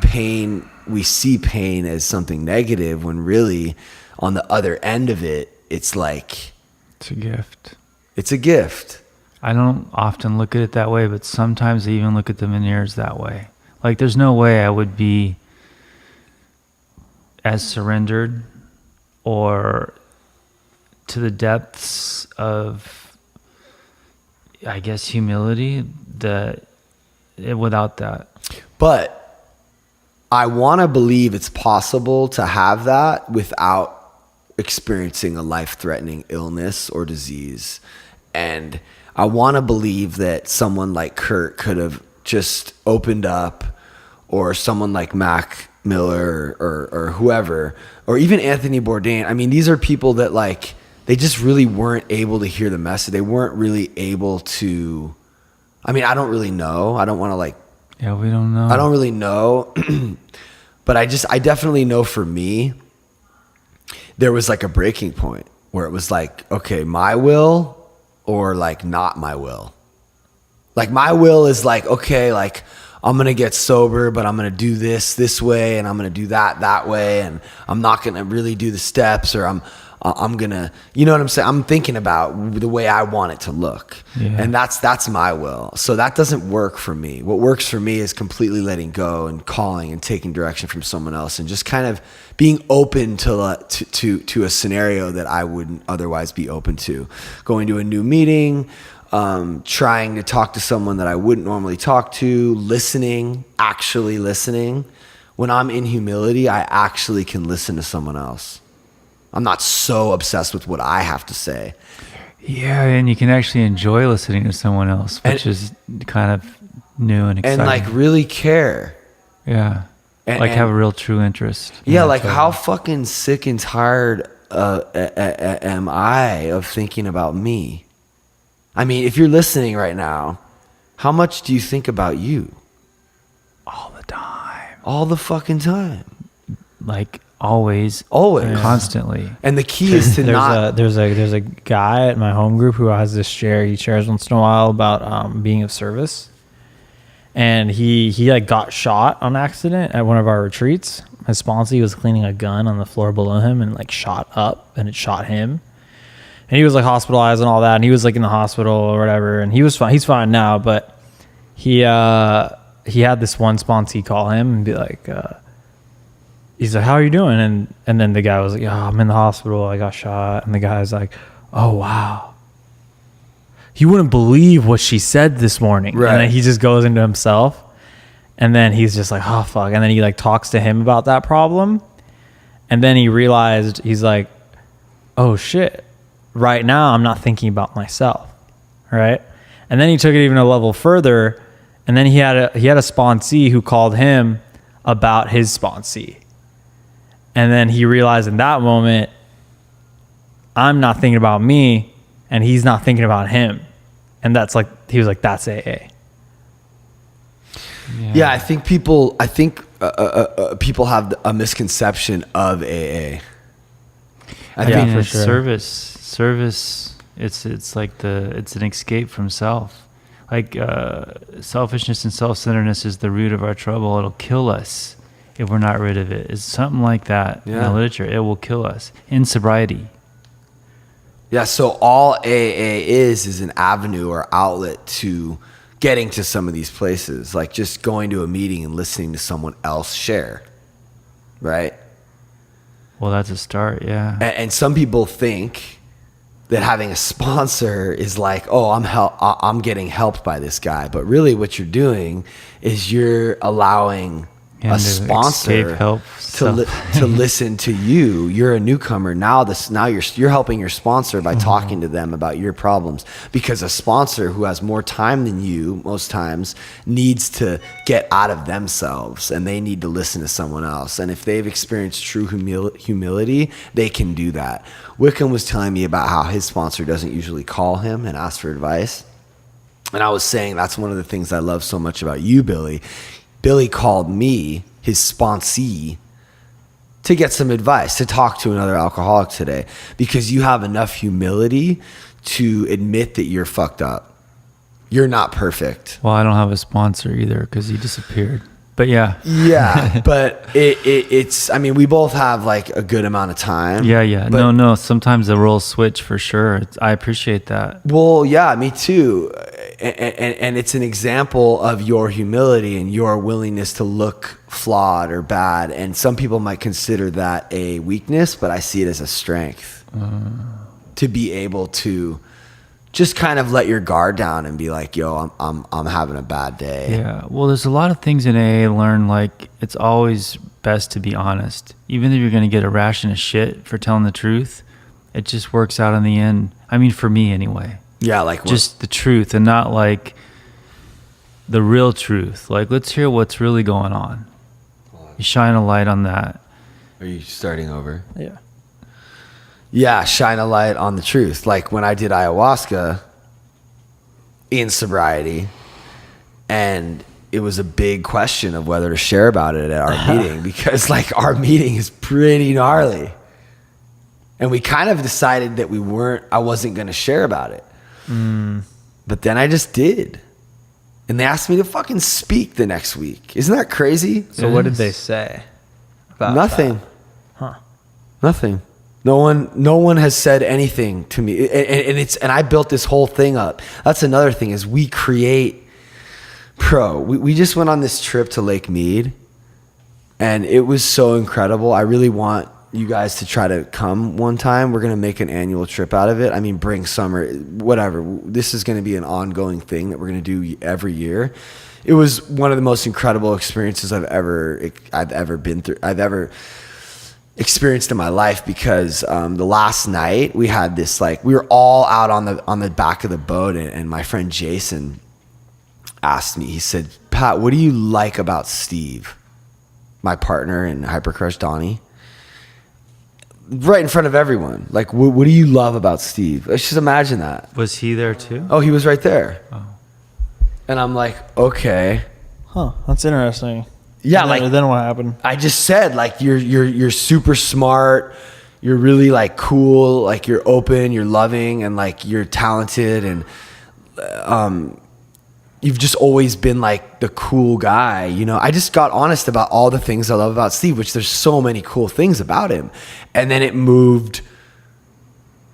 pain, we see pain as something negative when really on the other end of it, it's like, it's a gift. It's a gift. I don't often look at it that way, but sometimes I even look at the veneers that way. Like, there's no way I would be as surrendered or to the depths of, I guess, humility without that. But I want to believe it's possible to have that without experiencing a life-threatening illness or disease. And I want to believe that someone like Kurt could have just opened up, or someone like Mac Miller or whoever, or even Anthony Bourdain. I mean, these are people that, like, they just really weren't able to hear the message. They weren't really able to, I mean, I don't really know. I don't want to, like, Yeah, we don't know. I don't really know. But I definitely know for me, there was like a breaking point where it was like, okay, my will or like not my will. Like, my will is like, okay, like, I'm going to get sober, but I'm going to do this way, and I'm going to do that way, and I'm not going to really do the steps, or I'm going to, you know what I'm saying? I'm thinking about the way I want it to look. Yeah. And that's my will. So that doesn't work for me. What works for me is completely letting go and calling and taking direction from someone else, and just kind of being open to a scenario that I wouldn't otherwise be open to. Going to a new meeting, trying to talk to someone that I wouldn't normally talk to, actually listening. When I'm in humility, I actually can listen to someone else. I'm not so obsessed with what I have to say. Yeah, and you can actually enjoy listening to someone else, which is kind of new and exciting. And like really care. Yeah. Like have a real true interest. Yeah, like how fucking sick and tired am I of thinking about me? I mean, if you're listening right now, how much do you think about you? All the time. All the fucking time. Like always. Constantly. And the key is to there's a guy at my home group who has this share. He shares once in a while about being of service. And he like got shot on accident at one of our retreats. His sponsor was cleaning a gun on the floor below him and like shot up, and it shot him. And he was like hospitalized and all that, and he was like in the hospital or whatever, and he was fine. He's fine now, but he had this one sponsee call him and be like, he's like, "How are you doing?" And then the guy was like, "Yeah, I'm in the hospital. I got shot." And the guy's like, "Oh wow, you wouldn't believe what she said this morning." Right. And then he just goes into himself, and then he's just like, "Oh fuck," and then he like talks to him about that problem, and then he realized, he's like, "Oh shit. Right now, I'm not thinking about myself," right? And then he took it even a level further, and then he had a sponsee who called him about his sponsee, and then he realized in that moment, I'm not thinking about me, and he's not thinking about him, and that's like, he was like, that's AA. Yeah, I think people have a misconception of AA. I mean, for it's sure. service. It's like it's an escape from self. Like selfishness and self-centeredness is the root of our trouble. It'll kill us if we're not rid of it. It's something like that in the literature. It will kill us in sobriety. Yeah, so all AA is an avenue or outlet to getting to some of these places, like just going to a meeting and listening to someone else share, right? Well, that's a start, yeah. And some people think that having a sponsor is like, oh, I'm getting helped by this guy. But really what you're doing is you're allowing a sponsor to listen to you. You're a newcomer. Now you're helping your sponsor by talking to them about your problems, because a sponsor who has more time than you most times needs to get out of themselves, and they need to listen to someone else. And if they've experienced true humility, they can do that. Wickham was telling me about how his sponsor doesn't usually call him and ask for advice. And I was saying that's one of the things I love so much about you, Billy. Billy called me, his sponsee, to get some advice, to talk to another alcoholic today, because you have enough humility to admit that you're fucked up. You're not perfect. Well, I don't have a sponsor either because he disappeared. But yeah. Yeah, but it's. I mean, we both have like a good amount of time. Yeah. But, No. Sometimes the roles switch for sure. I appreciate that. Well, yeah, me too. And it's an example of your humility and your willingness to look flawed or bad. And some people might consider that a weakness, but I see it as a strength to be able to just kind of let your guard down and be like, yo, I'm having a bad day. Yeah. Well, there's a lot of things in AA to learn. Like, it's always best to be honest. Even if you're going to get a ration of shit for telling the truth, it just works out in the end. I mean, for me anyway. Yeah, like just the truth and not like the real truth. Like, let's hear what's really going on. You shine a light on that. Are you starting over? Yeah. Yeah, shine a light on the truth. Like when I did ayahuasca in sobriety, and it was a big question of whether to share about it at our meeting, because like our meeting is pretty gnarly. And we kind of decided that I wasn't going to share about it. But then I just did. And they asked me to fucking speak the next week. Isn't that crazy? So what did they say about Nothing. that? Huh. Nothing. No one has said anything to me. And I built this whole thing up. That's another thing is we just went on this trip to Lake Mead, and it was so incredible. I really want you guys to try to come one time. We're going to make an annual trip out of it. I mean, bring summer, whatever. This is going to be an ongoing thing that we're going to do every year. It was one of the most incredible experiences I've ever been through. I've ever experienced in my life, because the last night we had this, like, we were all out on the back of the boat, and my friend Jason asked me, he said, Pat, what do you like about Steve, my partner in Hypercrush, Donnie? Right in front of everyone. Like, what do you love about Steve? Let's just imagine that. Was he there too? Oh, he was right there. Oh. And I'm like, okay. Huh. That's interesting. Yeah, then what happened? I just said, like, you're super smart, you're really like cool, like you're open, you're loving, and like you're talented, and you've just always been like the cool guy, you know. I just got honest about all the things I love about Steve, which there's so many cool things about him. And then it moved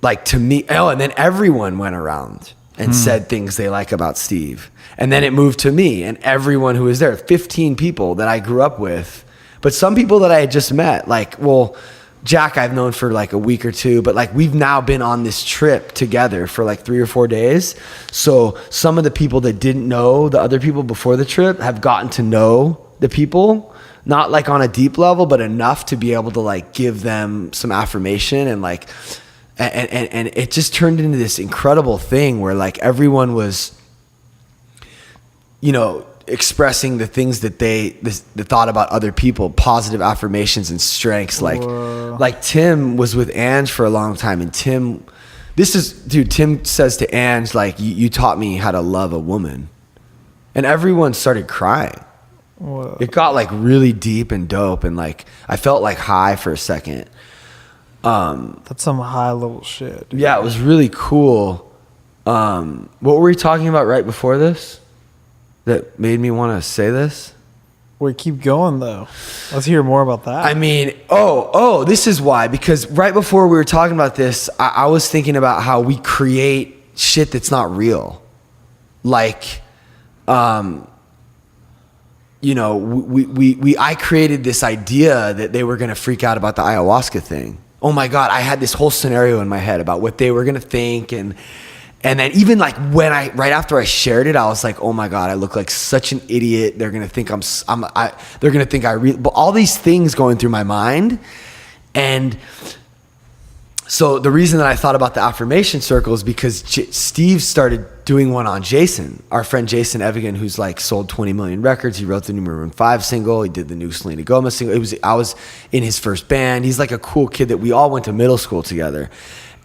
like to me. Oh, and then everyone went around and said things they like about Steve. And then it moved to me and everyone who was there, 15 people that I grew up with, but some people that I had just met, like, well, Jack I've known for like a week or two, but like we've now been on this trip together for like 3 or 4 days. So some of the people that didn't know the other people before the trip have gotten to know the people, not like on a deep level, but enough to be able to like give them some affirmation, and like, and it just turned into this incredible thing where like everyone was, you know, expressing the things that they thought about other people, positive affirmations and strengths. Like Tim was with Ange for a long time, and Tim says to Ange, like, you taught me how to love a woman. And everyone started crying. Whoa. It got like really deep and dope, and like I felt like high for a second. That's some high level shit, dude. Yeah, it was really cool. What were we talking about right before this that made me want to say this? Wait, keep going though. Let's hear more about that. I mean, this is why. Because right before we were talking about this, I was thinking about how we create shit that's not real. Like, you know, I created this idea that they were going to freak out about the ayahuasca thing. Oh my God, I had this whole scenario in my head about what they were going to think, and then even like when right after I shared it, I was like, oh my God, I look like such an idiot. They're going to think they're going to think but all these things going through my mind. And so the reason that I thought about the affirmation circle is because Steve started doing one on Jason, our friend Jason Evigan, who's like sold 20 million records. He wrote the new Maroon 5 single. He did the new Selena Gomez single. I was in his first band. He's like a cool kid that we all went to middle school together.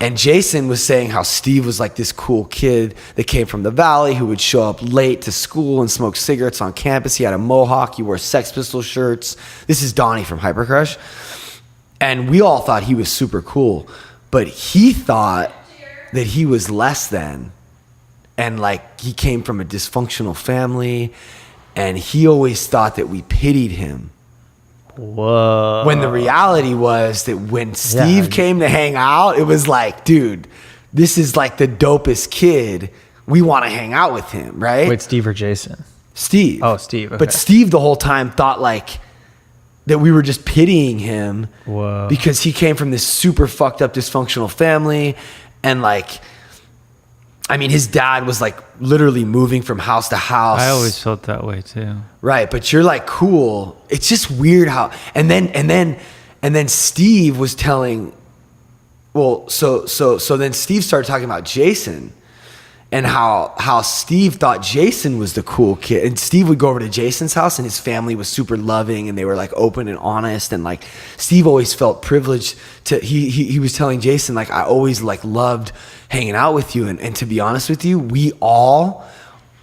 And Jason was saying how Steve was like this cool kid that came from the Valley who would show up late to school and smoke cigarettes on campus. He had a mohawk. He wore Sex Pistols shirts. This is Donnie from Hypercrush. And we all thought he was super cool. But he thought that he was less than. And like he came from a dysfunctional family. And he always thought that we pitied him. Whoa. When the reality was that when Steve came to hang out, it was like, dude, this is like the dopest kid. We want to hang out with him, right? Wait, Steve or Jason? Steve. Oh, Steve. Okay. But Steve the whole time thought like that we were just pitying him. Whoa. Because he came from this super fucked up dysfunctional family. And like, I mean, his dad was like literally moving from house to house. I always felt that way too. Right, but you're like cool. It's just weird how and then Steve was telling so then Steve started talking about Jason and how Steve thought Jason was the cool kid. And Steve would go over to Jason's house and his family was super loving and they were like open and honest, and like Steve always felt privileged to he was telling Jason like, I always like loved hanging out with you, and to be honest with you, we all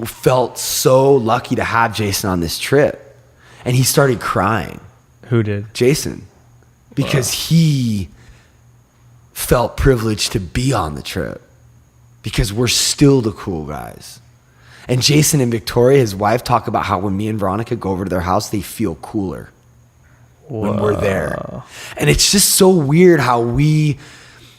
felt so lucky to have Jason on this trip. And he started crying. Who did? Jason. Because he felt privileged to be on the trip. Because we're still the cool guys. And Jason and Victoria, his wife, talk about how when me and Veronica go over to their house, they feel cooler when we're there. And it's just so weird how we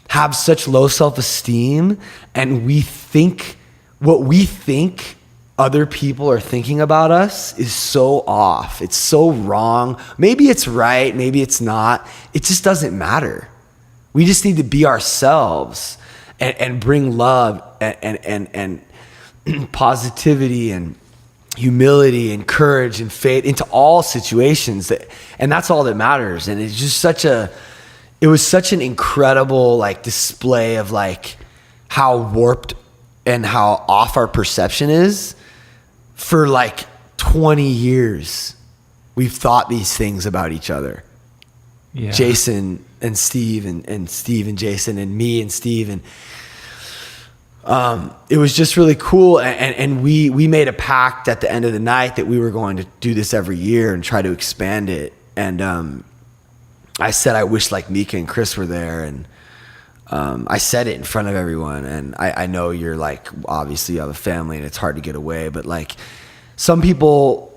have such low self-esteem and we think what we think other people are thinking about us is so off. It's so wrong. Maybe it's right, maybe it's not. It just doesn't matter. We just need to be ourselves and bring love and positivity and humility and courage and faith into all situations. And that's all that matters. And it's just it was such an incredible like display of like how warped and how off our perception is. For like 20 years, we've thought these things about each other. Yeah. Jason and Steve and Steve and Jason and me and Steve. And it was just really cool. And we made a pact at the end of the night that we were going to do this every year and try to expand it. And I said I wish like Mika and Chris were there. And I said it in front of everyone, and I know you're like, obviously you have a family and it's hard to get away, but like some people,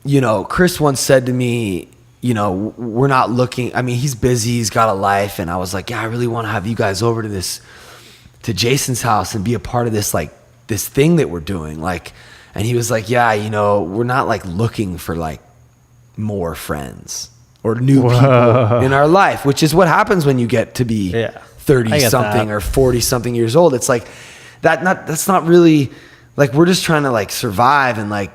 you know, Chris once said to me, you know, we're not looking, I mean, he's busy, he's got a life. And I was like, yeah, I really want to have you guys over to Jason's house and be a part of this, like this thing that we're doing. Like, and he was like, yeah, you know, we're not like looking for like more friends or new people in our life, which is what happens when you get to be 30 something or 40 something years old. It's like that's not really like, we're just trying to like survive and like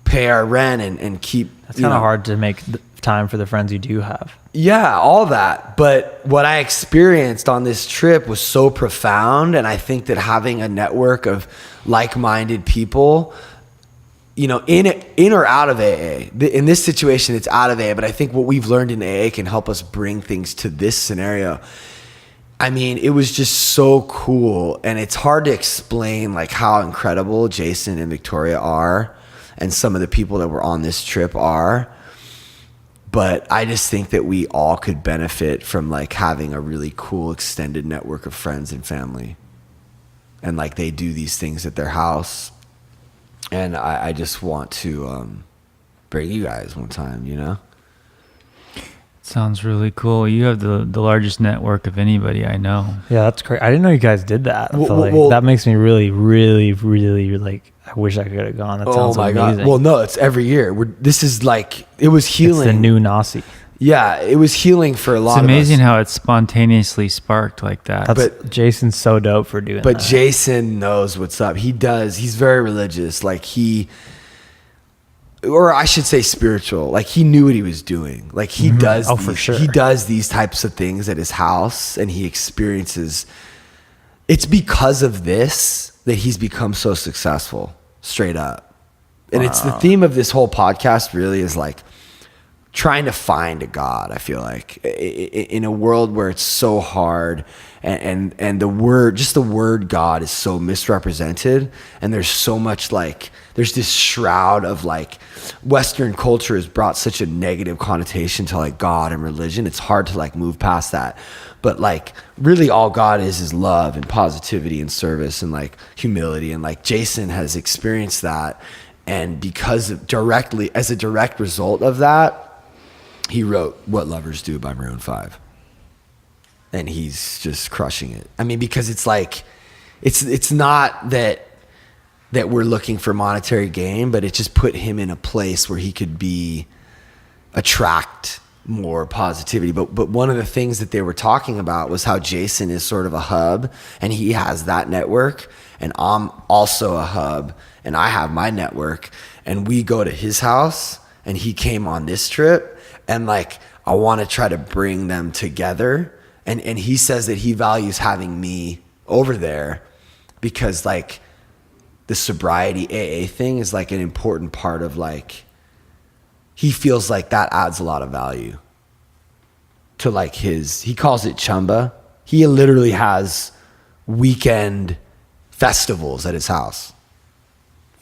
pay our rent and keep. It's kind of hard to make time for the friends you do have. Yeah, all that. But what I experienced on this trip was so profound. And I think that having a network of like-minded people, you know, in or out of AA, in this situation, it's out of AA, but I think what we've learned in AA can help us bring things to this scenario. I mean, it was just so cool, and it's hard to explain like how incredible Jason and Victoria are, and some of the people that were on this trip are. But I just think that we all could benefit from like having a really cool extended network of friends and family, and like they do these things at their house. And I just want to bring you guys one time, you know? Sounds really cool. You have the largest network of anybody I know. Yeah, that's great. I didn't know you guys did that. Well, that makes me really, really, really like, I wish I could have gone. That sounds amazing. God. Well, no, it's every year. This is like, it was healing. It's the new Nasi. Yeah, it was healing for a lot of us. It's amazing how it spontaneously sparked like that. But Jason's so dope for doing that. But Jason knows what's up. He does. He's very religious. Like or I should say spiritual. Like he knew what he was doing. Like he does. For sure. He does these types of things at his house, and he experiences. It's because of this that he's become so successful, straight up. And it's the theme of this whole podcast really is like trying to find a God. I feel like in a world where it's so hard and the word God is so misrepresented, and there's so much like, there's this shroud of like Western culture has brought such a negative connotation to like God and religion. It's hard to like move past that. But like really all God is love and positivity and service and like humility. And like Jason has experienced that. And because of as a direct result of that, he wrote What Lovers Do by Maroon 5. And he's just crushing it. I mean, because it's like, it's not that we're looking for monetary gain, but it just put him in a place where he could attract more positivity. But one of the things that they were talking about was how Jason is sort of a hub, and he has that network, and I'm also a hub, and I have my network, and we go to his house, and he came on this trip, and like, I want to try to bring them together. And he says that he values having me over there because like the sobriety AA thing is like an important part of like, he feels like that adds a lot of value to like he calls it chumba. He literally has weekend festivals at his house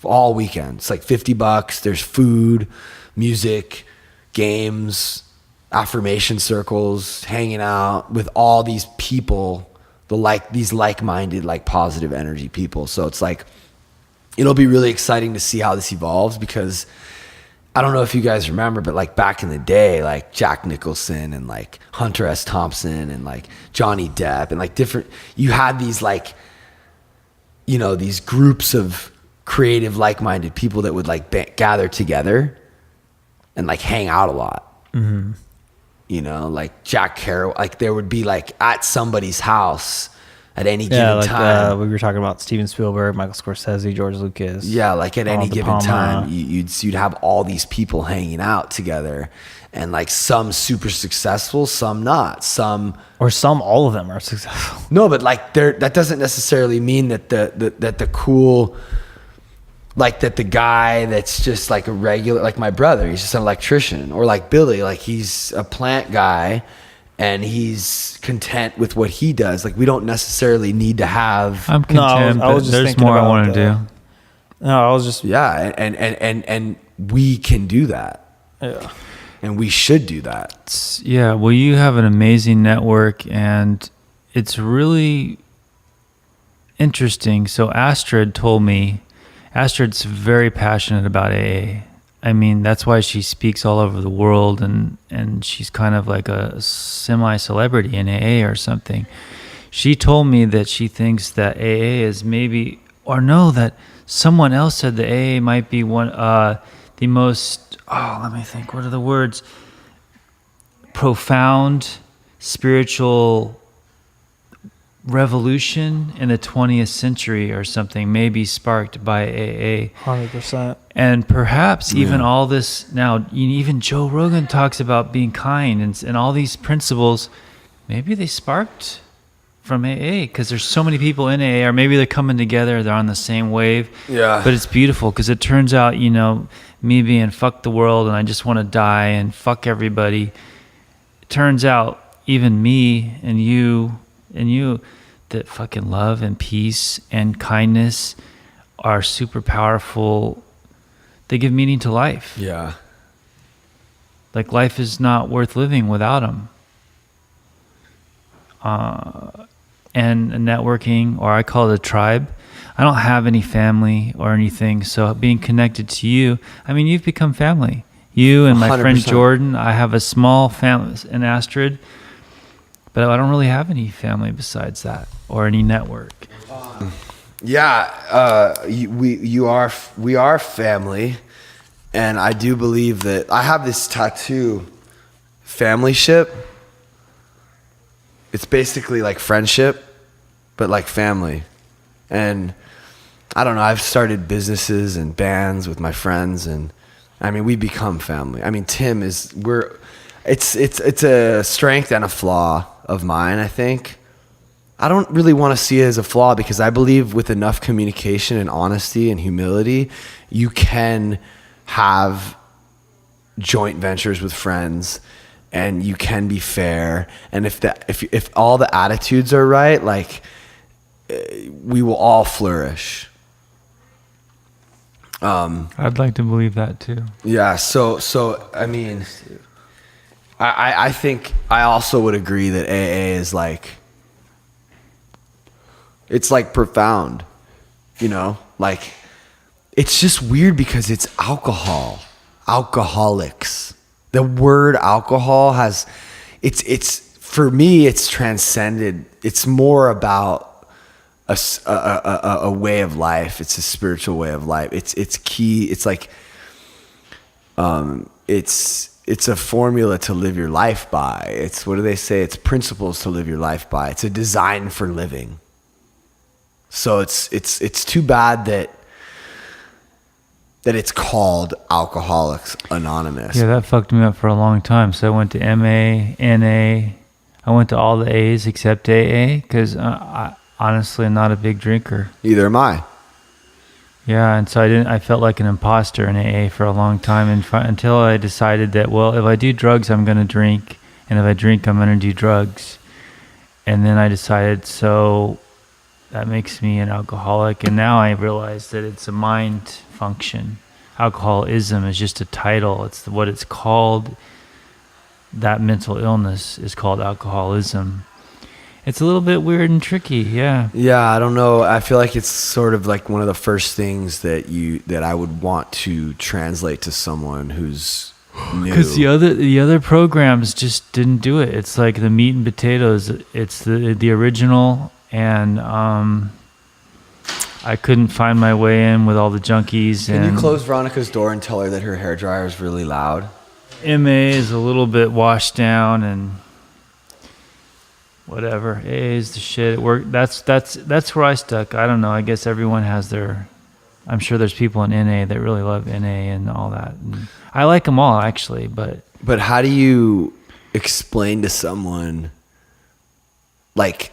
all weekend. It's like $50. There's food, music, games, affirmation circles, hanging out with all these people, these like-minded, like positive energy people. So it's like, it'll be really exciting to see how this evolves, because I don't know if you guys remember, but like back in the day, like Jack Nicholson and like Hunter S. Thompson and like Johnny Depp and like you had these like, you know, these groups of creative, like-minded people that would like gather together and like hang out a lot. Mm-hmm. You know, like Jack Kerouac, like there would be like at somebody's house at any given time. We were talking about Steven Spielberg, Michael Scorsese, George Lucas. Yeah, like at any given time, you'd have all these people hanging out together, and like some super successful, some not, all of them are successful. No, but like that doesn't necessarily mean that the cool. Like that the guy that's just like a regular, like my brother, he's just an electrician, or like Billy, like he's a plant guy and he's content with what he does. Like we don't necessarily need to have. I'm content, I was but just there's thinking more I about want to do. No, I was just. Yeah. And we can do that. Yeah. And we should do that. Yeah. Well, you have an amazing network, and it's really interesting. So Astrid's very passionate about AA. I mean, that's why she speaks all over the world, and she's kind of like a semi-celebrity in AA or something. She told me that she thinks that AA is that someone else said that AA might be the most, let me think, what are the words? Profound spiritual revolution in the 20th century or something, maybe sparked by AA. 100%. And perhaps even all this now, even Joe Rogan talks about being kind and all these principles, maybe they sparked from AA, because there's so many people in AA, or maybe they're coming together, they're on the same wave. Yeah. But it's beautiful, because it turns out, me being fuck the world and I just want to die and fuck everybody, it turns out even me and you, that fucking love and peace and kindness are super powerful. They give meaning to life. Yeah. Like life is not worth living without them. And networking, or I call it a tribe. I don't have any family or anything, so being connected to you, I mean, you've become family. You and my 100%. friend Jordan, I have a small family, and Astrid, but I don't really have any family besides that, or any network. Yeah, we are family, and I do believe that I have this tattoo, family ship. It's basically like friendship, but like family. And I don't know, I've started businesses and bands with my friends, and I mean, we become family. I mean, Tim it's a strength and a flaw of mine, I think. I don't really want to see it as a flaw, because I believe with enough communication and honesty and humility, you can have joint ventures with friends, and you can be fair. And if all the attitudes are right, like, we will all flourish. I'd like to believe that too. Yeah. So I mean, I think I also would agree that AA is like, it's like profound, like it's just weird because it's alcoholics. The word alcohol has, it's for me, it's transcended. It's more about a way of life. It's a spiritual way of life. It's key. It's like, it's a formula to live your life by. It's, what do they say? It's principles to live your life by. It's a design for living. So it's too bad that it's called Alcoholics Anonymous. Yeah, that fucked me up for a long time. So I went to MA, NA. I went to all the A's except AA because I honestly am not a big drinker. Neither am I. Yeah, and so I felt like an imposter in AA for a long time until I decided that, well, if I do drugs, I'm going to drink. And if I drink, I'm going to do drugs. And then I decided, so that makes me an alcoholic. And now I realize that it's a mind function. Alcoholism is just a title. It's what it's called. That mental illness is called alcoholism. It's a little bit weird and tricky, yeah. Yeah, I don't know. I feel like it's sort of like one of the first things that I would want to translate to someone who's new. Because the other programs just didn't do it. It's like the meat and potatoes. It's the original, and I couldn't find my way in with all the junkies. Can and you close Veronica's door and tell her that her hairdryer is really loud? MA is a little bit washed down and whatever. AA is the shit. It worked. That's where I stuck. I don't know. I guess everyone has their. I'm sure there's people in NA that really love NA and all that. And I like them all actually, but how do you explain to someone like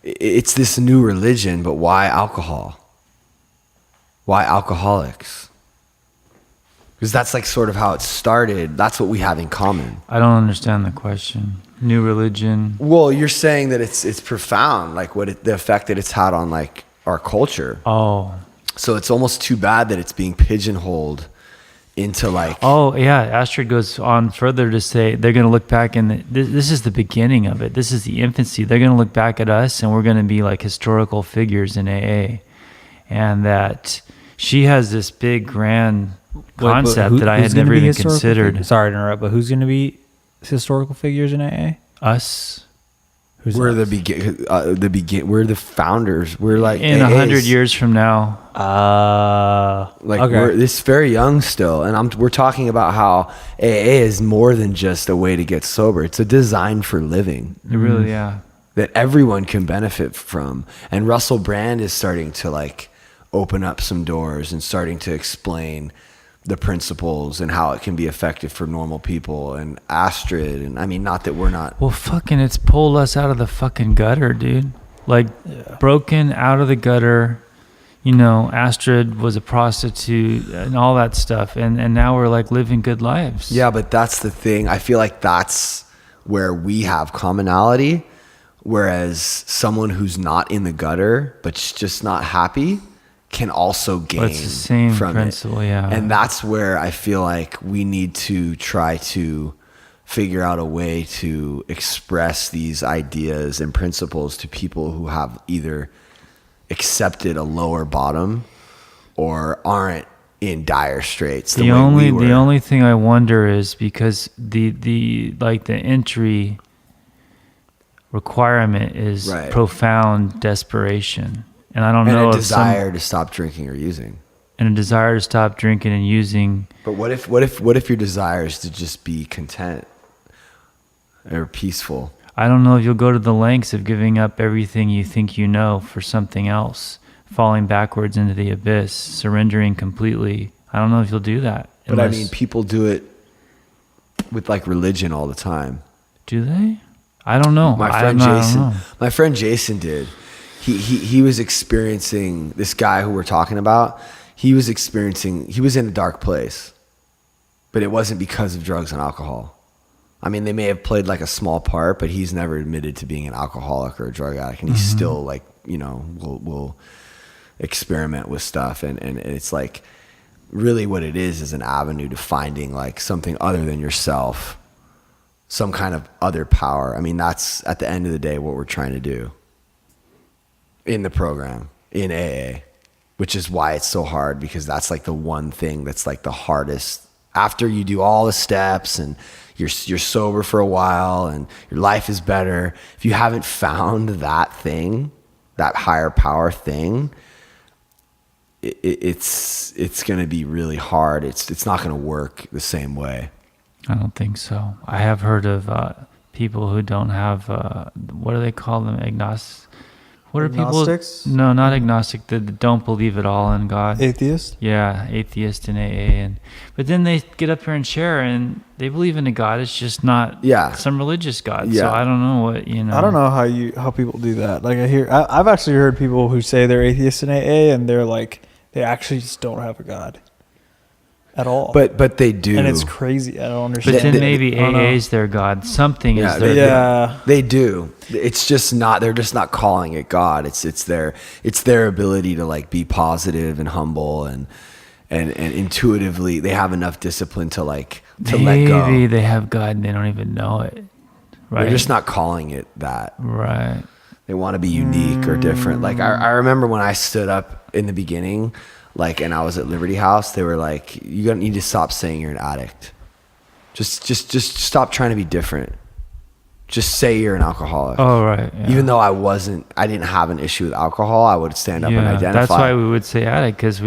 it's this new religion, but why alcohol? Why alcoholics? Because that's like sort of how it started. That's what we have in common. I don't understand the question. New religion. Well, you're saying that it's profound, like the effect that it's had on like our culture. Oh. So it's almost too bad that it's being pigeonholed into like. Oh yeah, Astrid goes on further to say they're going to look back and this is the beginning of it. This is the infancy. They're going to look back at us and we're going to be like historical figures in AA, and that she has this big grand concept that I had never even considered. Sorry to interrupt, but who's going to be historical figures in AA? Us. We're we're the founders. We're like in 100 years from now. We're this very young still, and we're talking about how AA is more than just a way to get sober. It's a design for living. It really, yeah. That everyone can benefit from. And Russell Brand is starting to like open up some doors and starting to explain the principles and how it can be effective for normal people. And Astrid, and I mean, not that we're not. Well, fucking, it's pulled us out of the fucking gutter, dude. Like, broken out of the gutter. You know, Astrid was a prostitute and all that stuff. And now we're like living good lives. Yeah, but that's the thing. I feel like that's where we have commonality. Whereas someone who's not in the gutter, but just not happy, can also gain it's the same from principle, it. Yeah. And that's where I feel like we need to try to figure out a way to express these ideas and principles to people who have either accepted a lower bottom or aren't in dire straits. The only thing I wonder is because the entry requirement is profound desperation. And I don't know a desire to stop drinking or using. And a desire to stop drinking and using. But what if your desire is to just be content or peaceful? I don't know if you'll go to the lengths of giving up everything you think you know for something else, falling backwards into the abyss, surrendering completely. I don't know if you'll do that. But I mean, people do it with like religion all the time. Do they? I don't know. My friend Jason did. He was experiencing, this guy who we're talking about, he was in a dark place, but it wasn't because of drugs and alcohol. I mean, they may have played like a small part, but he's never admitted to being an alcoholic or a drug addict. And he's still like, you know, will experiment with stuff. And it's like really what it is an avenue to finding like something other than yourself, some kind of other power. I mean, that's at the end of the day what we're trying to do. In the program, in AA. which is why it's so hard, because that's like the one thing that's like the hardest. After you do all the steps and you're sober for a while and your life is better, if you haven't found that thing, that higher power thing, it's going to be really hard. It's not going to work the same way. I don't think so. I have heard of people who don't have, what do they call them? What are Agnostics? people? No, not agnostic. That don't believe at all in God. Atheist? Yeah, atheist in AA, but then they get up here and share, and they believe in a God. It's just not some religious God. Yeah. So I don't know what I don't know how people do that. Like I've actually heard people who say they're atheists in AA, and they're like they actually just don't have a God at all. But they do, and it's crazy. I don't understand. But then maybe AA is their God. Something is their God. They do. It's just not. They're just not calling it God. It's their ability to like be positive and humble and intuitively they have enough discipline to let go. Maybe they have God and they don't even know it. Right. They're just not calling it that. Right. They want to be unique or different. Like I remember when I stood up in the beginning, like, and I was at Liberty House, they were like, "You need to stop saying you're an addict. Just stop trying to be different. Just say you're an alcoholic." Oh, right. Yeah. Even though I didn't have an issue with alcohol, I would stand up and identify. That's why we would say addict, because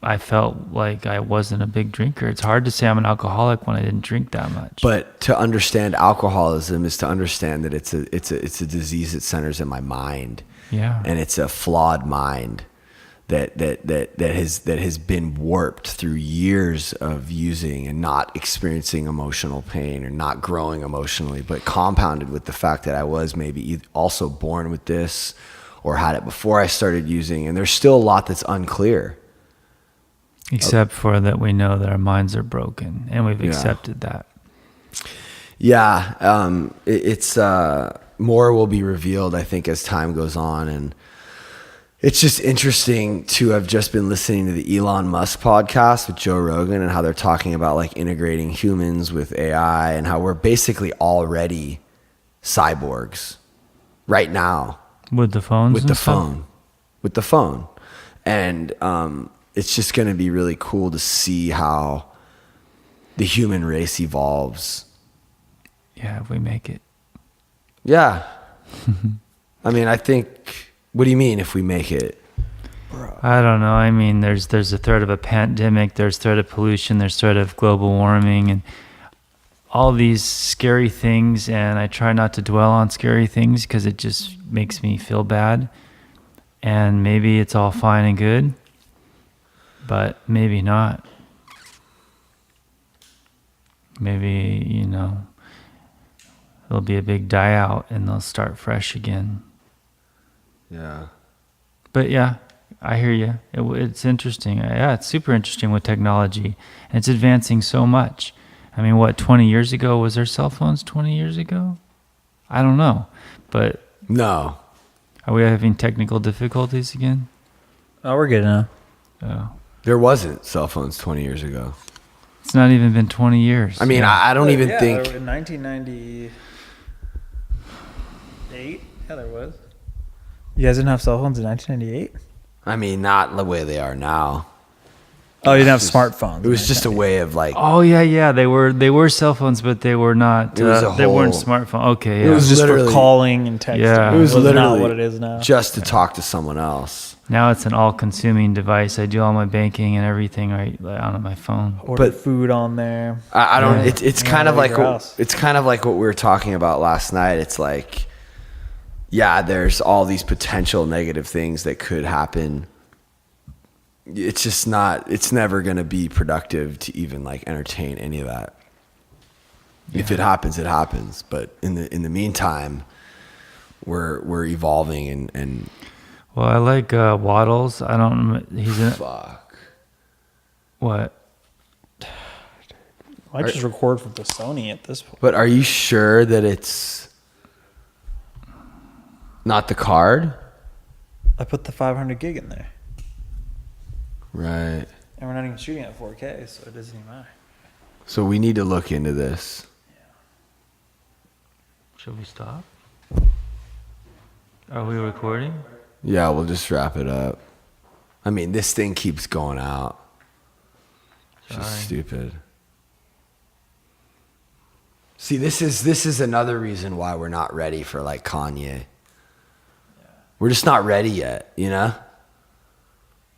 I felt like I wasn't a big drinker. It's hard to say I'm an alcoholic when I didn't drink that much. But to understand alcoholism is to understand that it's a disease that centers in my mind. Yeah. And it's a flawed mind that has been warped through years of using and not experiencing emotional pain or not growing emotionally, but compounded with the fact that I was maybe also born with this or had it before I started using. And there's still a lot that's unclear. Except for that we know that our minds are broken and we've accepted that. Yeah. It's more will be revealed, I think, as time goes on. And it's just interesting to have just been listening to the Elon Musk podcast with Joe Rogan and how they're talking about like integrating humans with AI and how we're basically already cyborgs right now. With the phones? With the phone. And it's just going to be really cool to see how the human race evolves. Yeah, if we make it. Yeah. I mean, I think... What do you mean if we make it? I don't know. I mean, there's a threat of a pandemic, there's threat of pollution, there's threat of global warming, and all these scary things. And I try not to dwell on scary things because it just makes me feel bad. And maybe it's all fine and good, but maybe not. Maybe, there'll be a big die out and they'll start fresh again. Yeah. But yeah, I hear you. It's interesting. Yeah, it's super interesting with technology. And it's advancing so much. I mean, 20 years ago? Was there cell phones 20 years ago? I don't know. But no. Are we having technical difficulties again? Oh, we're good now. Oh. There wasn't cell phones 20 years ago. It's not even been 20 years. I mean, I don't even think... In 1998? Yeah, there was. You guys didn't have cell phones in 1998? I mean, not the way they are now. Oh, you didn't have smartphones. It was just a way of like... Oh, yeah. They were cell phones, but they were not... they weren't smartphones. Okay, yeah. It was just for calling and texting. Yeah. It was literally not what it is now. Just to talk to someone else. Now it's an all-consuming device. I do all my banking and everything right on my phone. Order food on there. I don't... It's kind of like... It's kind of like what we were talking about last night. It's like... Yeah, there's all these potential negative things that could happen. It's just not, it's never going to be productive to even like entertain any of that. Yeah. If it happens, it happens. But in the meantime, we're evolving and well, I like Waddles. I don't, he's in fuck. What? I just record from the Sony at this point. But are you sure that it's not the card? I put the 500 gig in there. Right. And we're not even shooting at 4K, so it doesn't even matter. So we need to look into this. Yeah. Should we stop? Are we recording? Yeah, we'll just wrap it up. I mean, this thing keeps going out. It's just Sorry. stupid. See, this is another reason why we're not ready for like Kanye. We're just not ready yet, you know?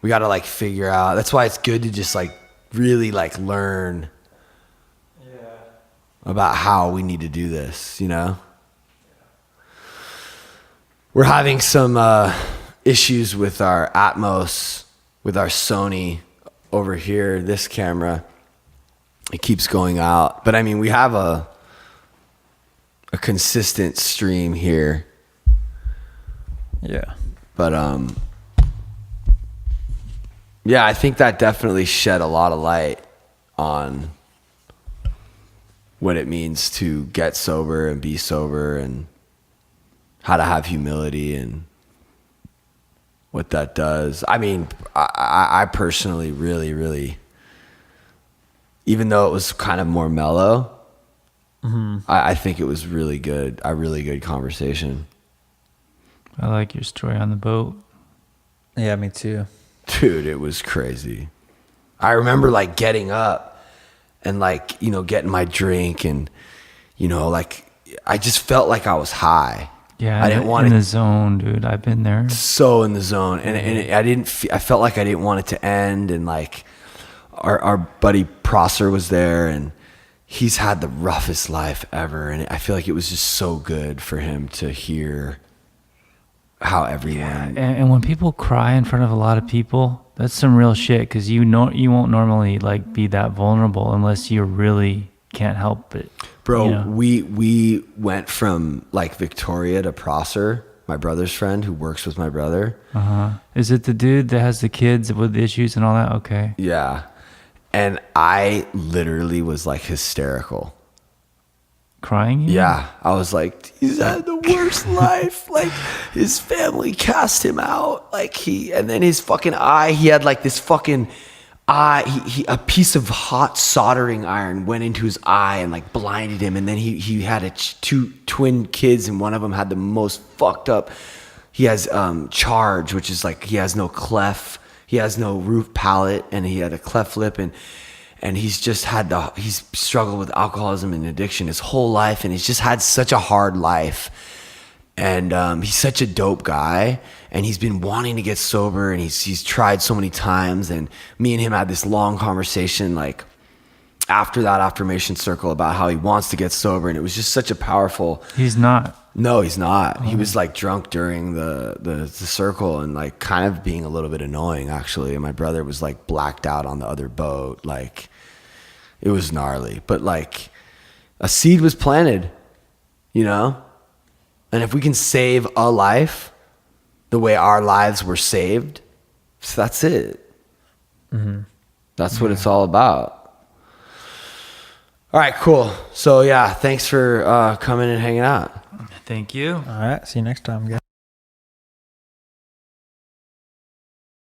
We got to like figure out. That's why it's good to just like really like learn about how we need to do this, you know? We're having some issues with our Atmos, with our Sony over here, this camera. It keeps going out. But I mean, we have a consistent stream here. Yeah. But yeah, I think that definitely shed a lot of light on what it means to get sober and be sober and how to have humility and what that does. I mean, I personally really, even though it was kind of more mellow, I think it was really good. A really good conversation. I like your story on the boat. Yeah, me too. Dude, it was crazy. I remember like getting up and like, you know, getting my drink and, you know, like I just felt like I was high. Yeah, I didn't want in it the zone, dude. I've been there. so in the zone, and I felt like I didn't want it to end, and like our buddy Prosser was there, and he's had the roughest life ever, and I feel like it was just so good for him to hear how everyone. And when people cry in front of a lot of people, that's some real shit, because you won't normally like be that vulnerable unless you really can't help it. Bro, you know? we went from like Victoria to Prosser, my brother's friend who works with my brother. Is it the dude that has the kids with issues and all that? Okay. Yeah. And I literally was like hysterical. Crying? Yeah. I was like, he's had the worst life. Like his family cast him out. Like and then his fucking eye, he had like this fucking eye, a piece of hot soldering iron went into his eye and like blinded him. And then he had two twin kids, and one of them had the most fucked up. He has charge, which is like he has no cleft, he has no roof palate, and he had a cleft lip, and he's just he's struggled with alcoholism and addiction his whole life, and he's just had such a hard life. And he's such a dope guy, and he's been wanting to get sober, and he's tried so many times. And me and him had this long conversation like after that affirmation circle about how he wants to get sober, and it was just such a powerful. He's not. No, he's not. He was like drunk during the circle and like kind of being a little bit annoying actually. And my brother was like blacked out on the other boat. Like it was gnarly, but like a seed was planted, you know? And if we can save a life the way our lives were saved, so that's it. That's what it's all about. All right, cool. So yeah, thanks for coming and hanging out. Thank you. All right. See you next time, guys.